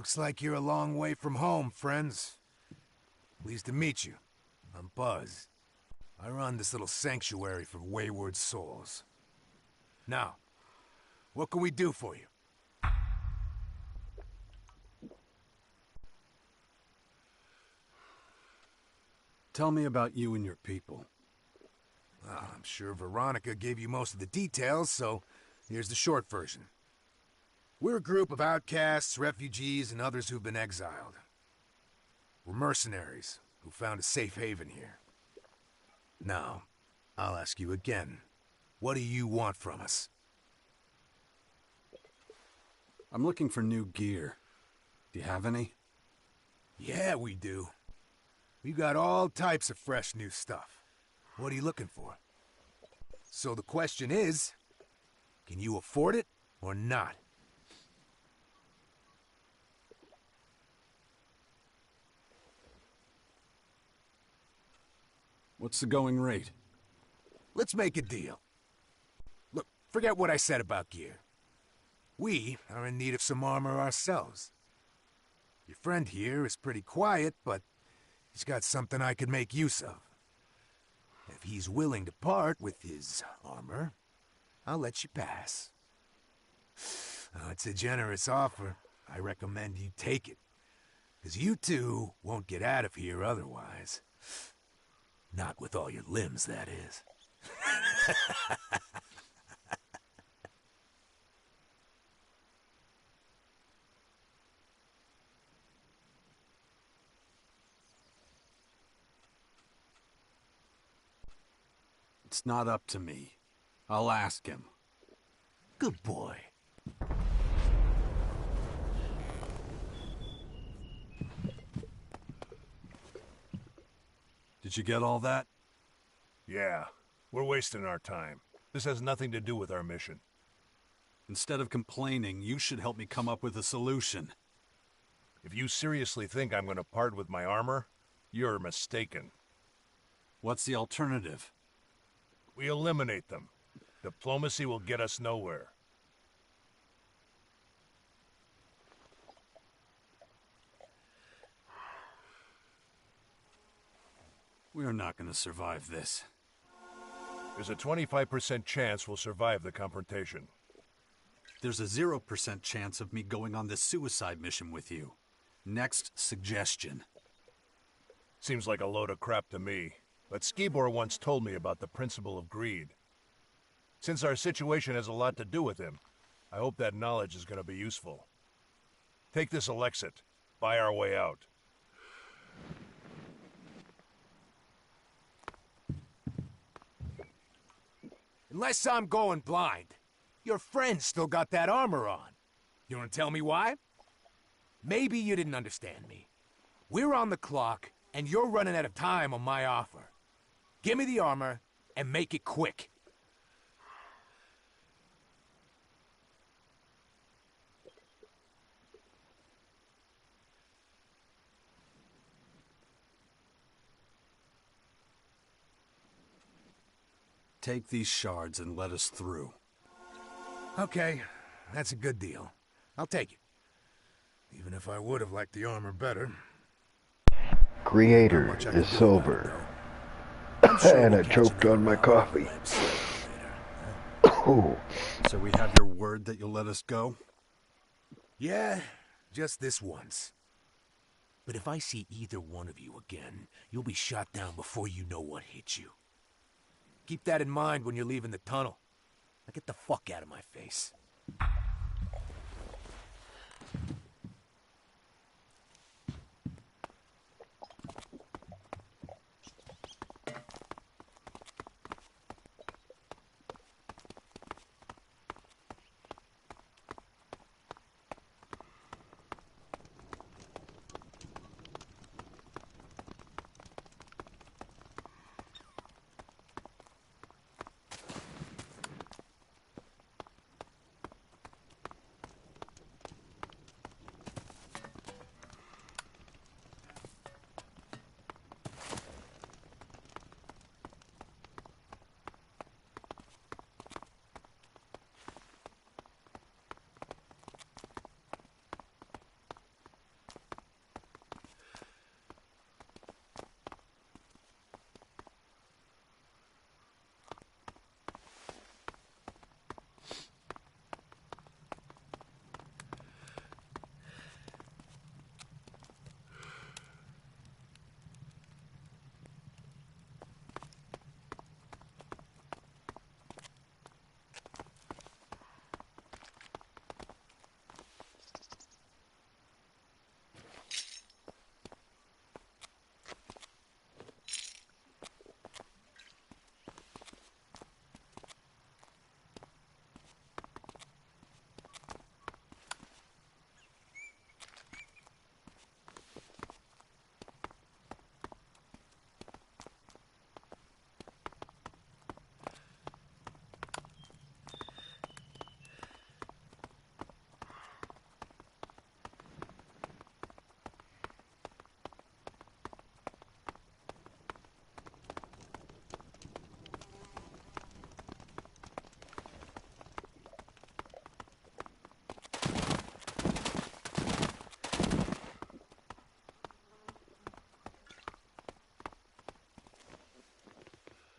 Looks like you're a long way from home, friends. Pleased to meet you. I'm Buzz. I run this little sanctuary for wayward souls. Now, what can we do for you? Tell me about you and your people. Well, I'm sure Veronica gave you most of the details, so here's the short version. We're a group of outcasts, refugees, and others who've been exiled. We're mercenaries who found a safe haven here. Now, I'll ask you again. What do you want from us? I'm looking for new gear. Do you have any? Yeah, we do. We got all types of fresh new stuff. What are you looking for? So the question is, can you afford it or not? What's the going rate? Let's make a deal. Look, forget what I said about gear. We are in need of some armor ourselves. Your friend here is pretty quiet, but he's got something I could make use of. If he's willing to part with his armor, I'll let you pass. Oh, it's a generous offer. I recommend you take it. Because you two won't get out of here otherwise. Not with all your limbs, that is. It's not up to me. I'll ask him. Good boy. Did you get all that? Yeah, we're wasting our time. This has nothing to do with our mission. Instead of complaining, you should help me come up with a solution. If you seriously think I'm going to part with my armor, you're mistaken. What's the alternative? We eliminate them. Diplomacy will get us nowhere. We are not going to survive this. There's a 25% chance we'll survive the confrontation. There's a 0% chance of me going on this suicide mission with you. Next suggestion. Seems like a load of crap to me, but Skibor once told me about the principle of greed. Since our situation has a lot to do with him, I hope that knowledge is going to be useful. Take this Alexit. Buy our way out. Unless I'm going blind, your friend still got that armor on. You want to tell me why? Maybe you didn't understand me. We're on the clock, and you're running out of time on my offer. Give me the armor, and make it quick. Take these shards and let us through. Okay, that's a good deal. I'll take it. Even if I would have liked the armor better. Creator is sober. And I choked on my coffee. Oh. So we have your word that you'll let us go? Yeah, just this once. But if I see either one of you again, you'll be shot down before you know what hit you. Keep that in mind when you're leaving the tunnel. Now get the fuck out of my face.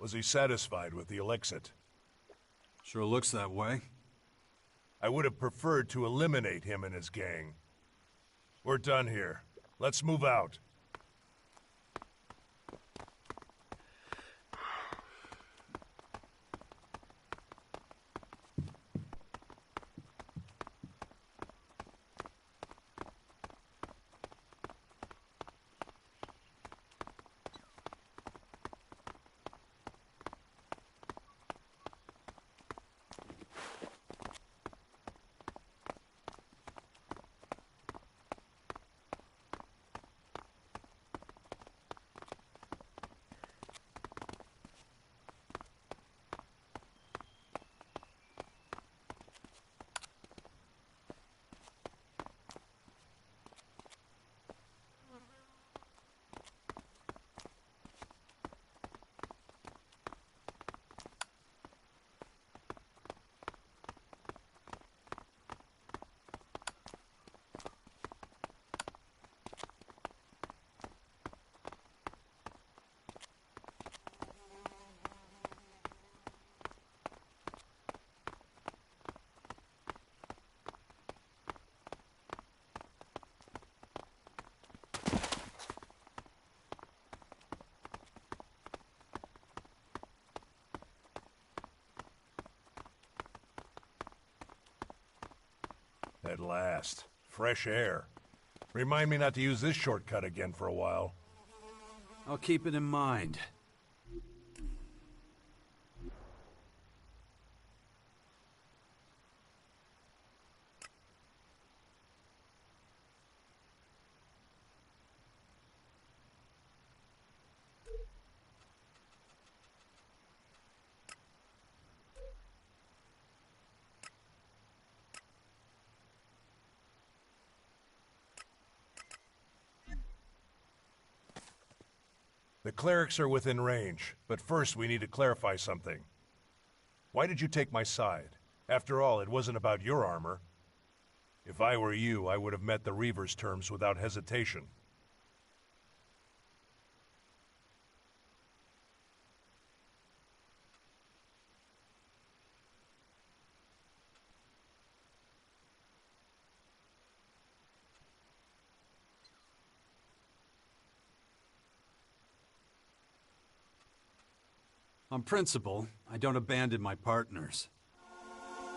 Was he satisfied with the Elexit? Sure looks that way. I would have preferred to eliminate him and his gang. We're done here. Let's move out. At last. Fresh air. Remind me not to use this shortcut again for a while. I'll keep it in mind. The clerics are within range, but first we need to clarify something. Why did you take my side? After all, it wasn't about your armor. If I were you, I would have met the Reaver's terms without hesitation. On principle, I don't abandon my partners.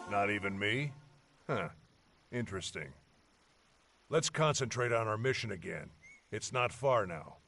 Not even me? Huh. Interesting. Let's concentrate on our mission again. It's not far now.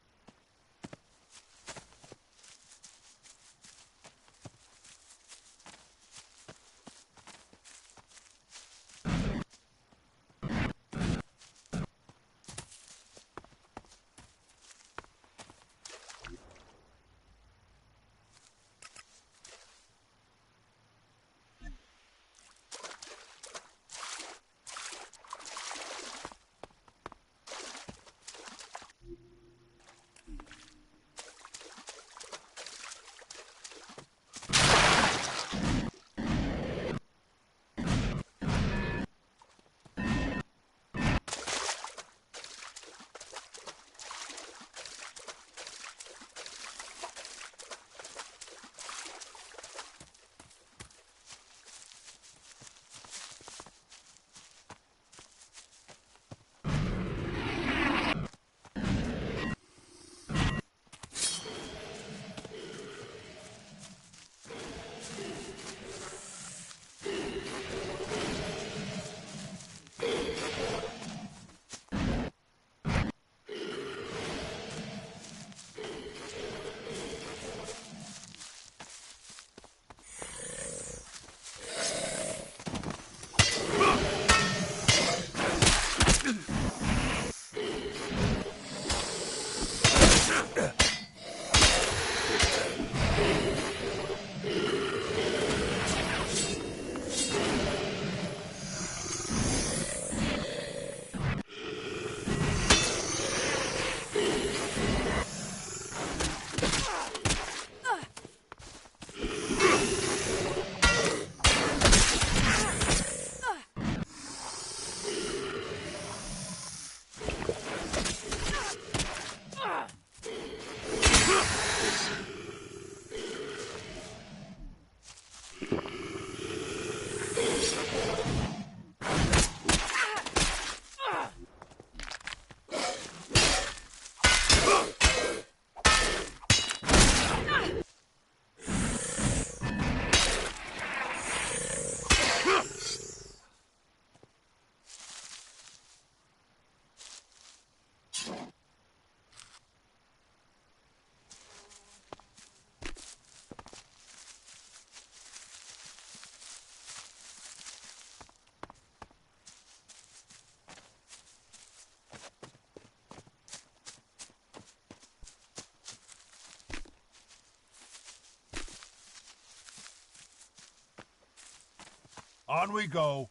On we go.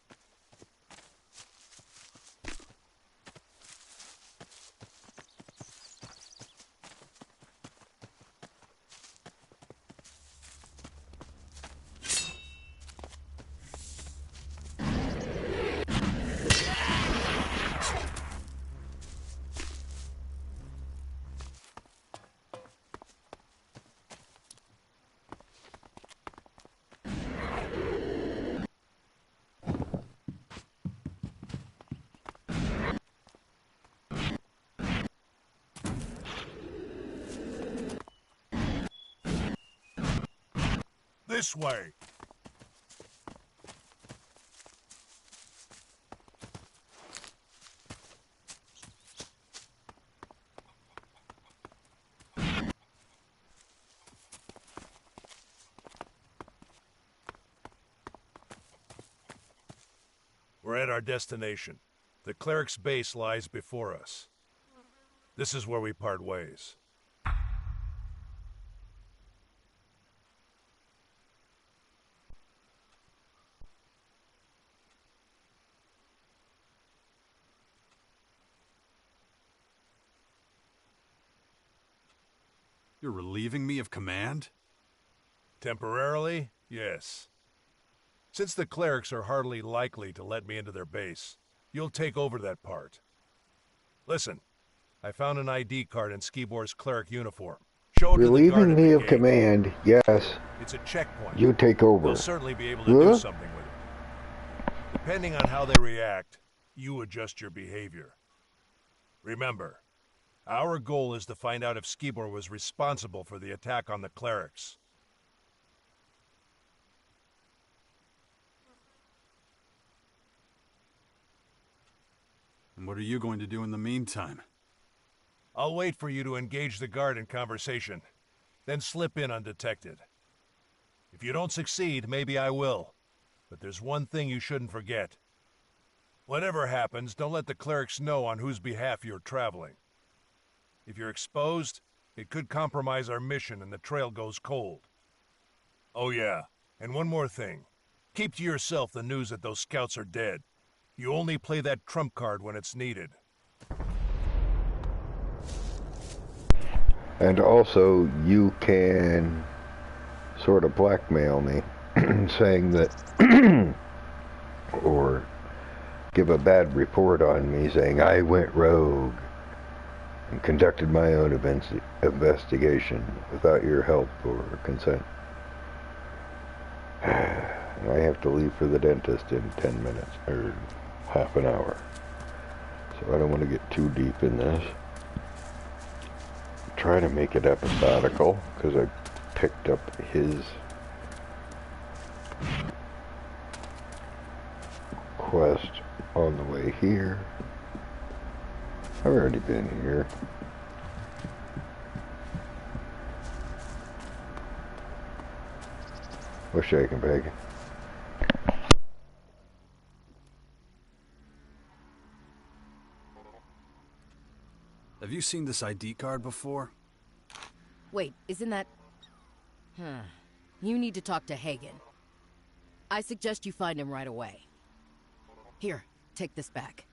This way. We're at our destination. The cleric's base lies before us. This is where we part ways. You're relieving me of command? Temporarily, yes. Since the clerics are hardly likely to let me into their base, you'll take over that part. Listen, I found an ID card in Skibor's cleric uniform. Show it to the guard Relieving at the me of gate. command, yes. It's a checkpoint. You take over. They'll certainly be able to do something with it. Depending on how they react, you adjust your behavior. Remember, our goal is to find out if Skibor was responsible for the attack on the clerics. And what are you going to do in the meantime? I'll wait for you to engage the guard in conversation, then slip in undetected. If you don't succeed, maybe I will. But there's one thing you shouldn't forget. Whatever happens, don't let the clerics know on whose behalf you're traveling. If you're exposed, it could compromise our mission and the trail goes cold. Oh yeah, and one more thing. Keep to yourself the news that those scouts are dead. You only play that trump card when it's needed. And also, you can sort of blackmail me, saying that, or give a bad report on me, saying I went rogue and conducted my own investigation without your help or consent. And I have to leave for the dentist in 10 minutes, or half an hour. So I don't want to get too deep in this. Try to make it episodical, because I picked up his quest on the way here. I've already been here. Wish I can beg. Have you seen this ID card before? Wait, isn't that... You need to talk to Hagen. I suggest you find him right away. Here, take this back.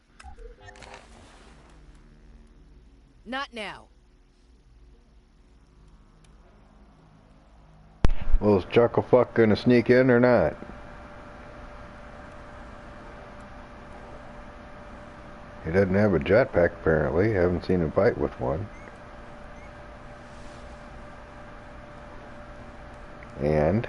Not now. Well, is Chucklefuck gonna sneak in or not? He doesn't have a jetpack, apparently. I haven't seen him fight with one. And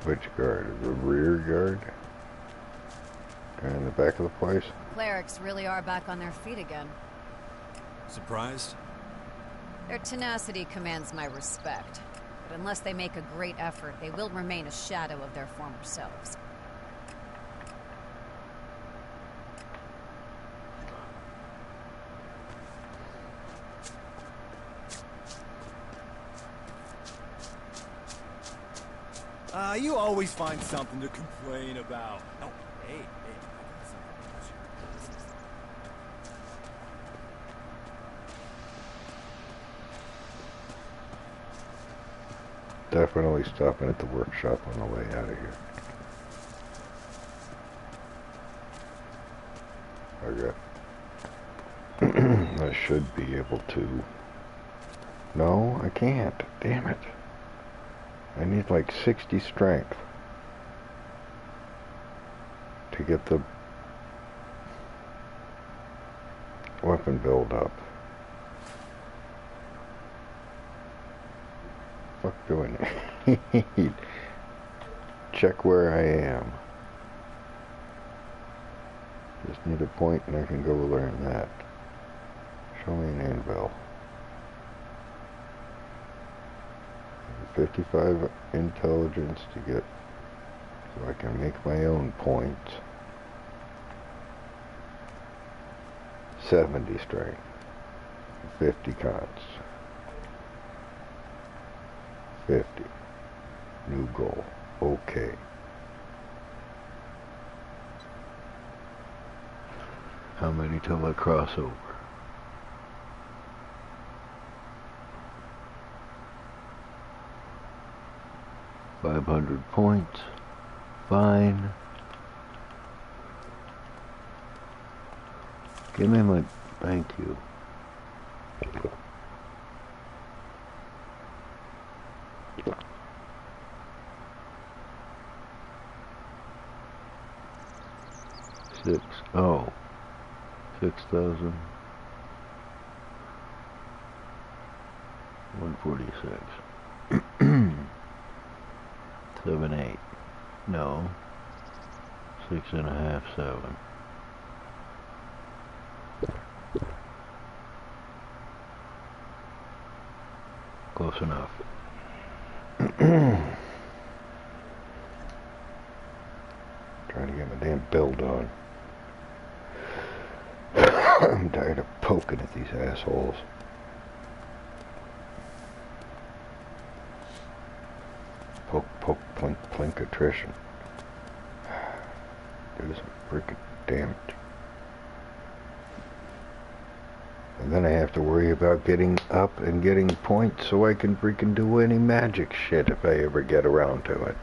which guard? The rear guard? In the back of the place? Clerics really are back on their feet again. Surprised? Their tenacity commands my respect. But unless they make a great effort, they will remain a shadow of their former selves. You always find something to complain about. Oh, hey, I got something else here. definitely stopping at the workshop on the way out of here. Okay. I should be able to. No, I can't. Damn it. I need like 60 strength to get the weapon build up. Fuck doing it. Check where I am. Just need a point and I can go learn that. Show me an anvil. 55 intelligence to get so I can make my own points. 70 strength. 50 cons. 50. New goal. Okay. How many till I cross over? $500 points. Fine. Give me my... Thank you. Oh. 6,000. 146. 7, 8. No. 6.5, 7. Close enough. Trying to get my damn build on. I'm tired of poking at these assholes. Poke, poke, plink, plink, attrition. Do some freaking damage. And then I have to worry about getting up and getting points so I can freaking do any magic shit if I ever get around to it.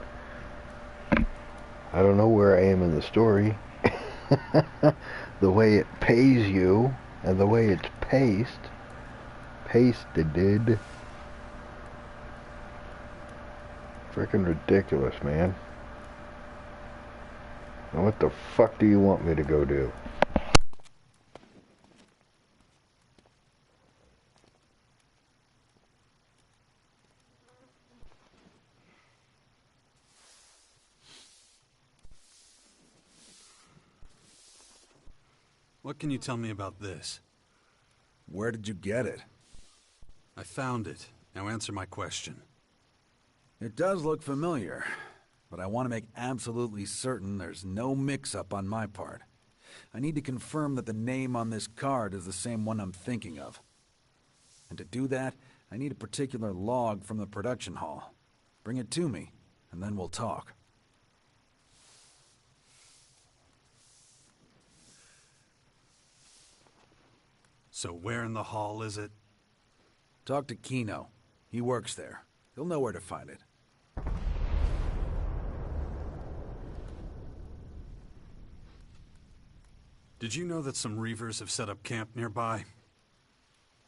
I don't know where I am in the story. The way it pays you and the way it's pasted. Freaking ridiculous, man. Now what the fuck do you want me to go do? What can you tell me about this? Where did you get it? I found it. Now answer my question. It does look familiar, but I want to make absolutely certain there's no mix-up on my part. I need to confirm that the name on this card is the same one I'm thinking of. And to do that, I need a particular log from the production hall. Bring it to me, and then we'll talk. So where in the hall is it? Talk to Kino. He works there. He'll know where to find it. Did you know that some Reavers have set up camp nearby?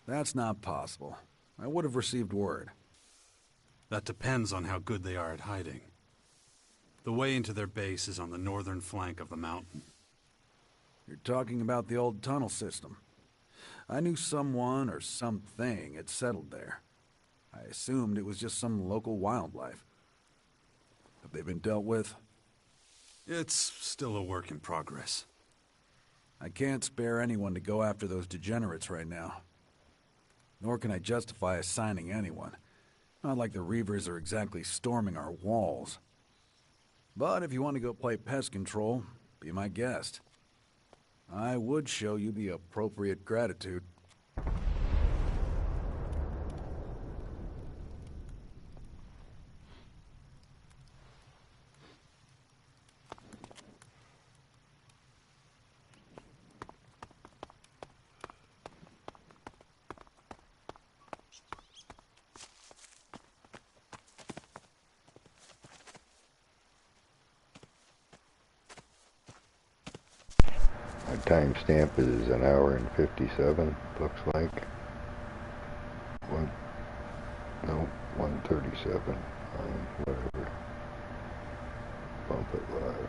That's not possible. I would have received word. That depends on how good they are at hiding. The way into their base is on the northern flank of the mountain. You're talking about the old tunnel system. I knew someone or something had settled there. I assumed it was just some local wildlife. Have they been dealt with? It's still a work in progress. I can't spare anyone to go after those degenerates right now. Nor can I justify assigning anyone. Not like the Reavers are exactly storming our walls. But if you want to go play pest control, be my guest. I would show you the appropriate gratitude. timestamp is 1 hour and 57, looks like. No, 137. Whatever. Bump it live.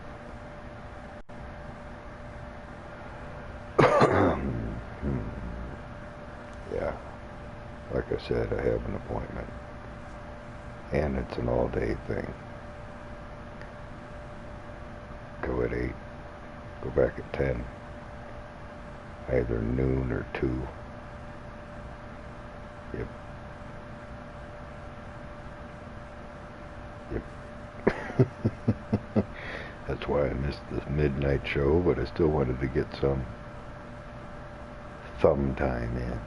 Yeah. Like I said, I have an appointment. And it's an all-day thing. Go at 8. Go back at 10. Either noon or 2. Yep. That's why I missed the midnight show, but I still wanted to get some thumb time in.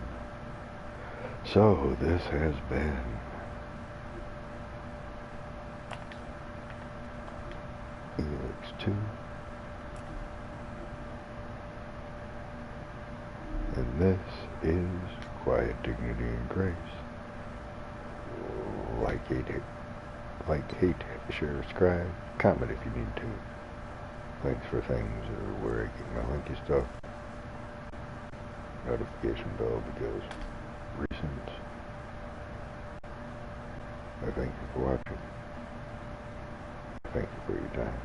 So this has been Elex 2, and this is Quiet Dignity and Grace. Hate, share, scribe, comment if you need to. Links for things or where I get my linky stuff. Notification bell because recent. I thank you for watching. Thank you for your time.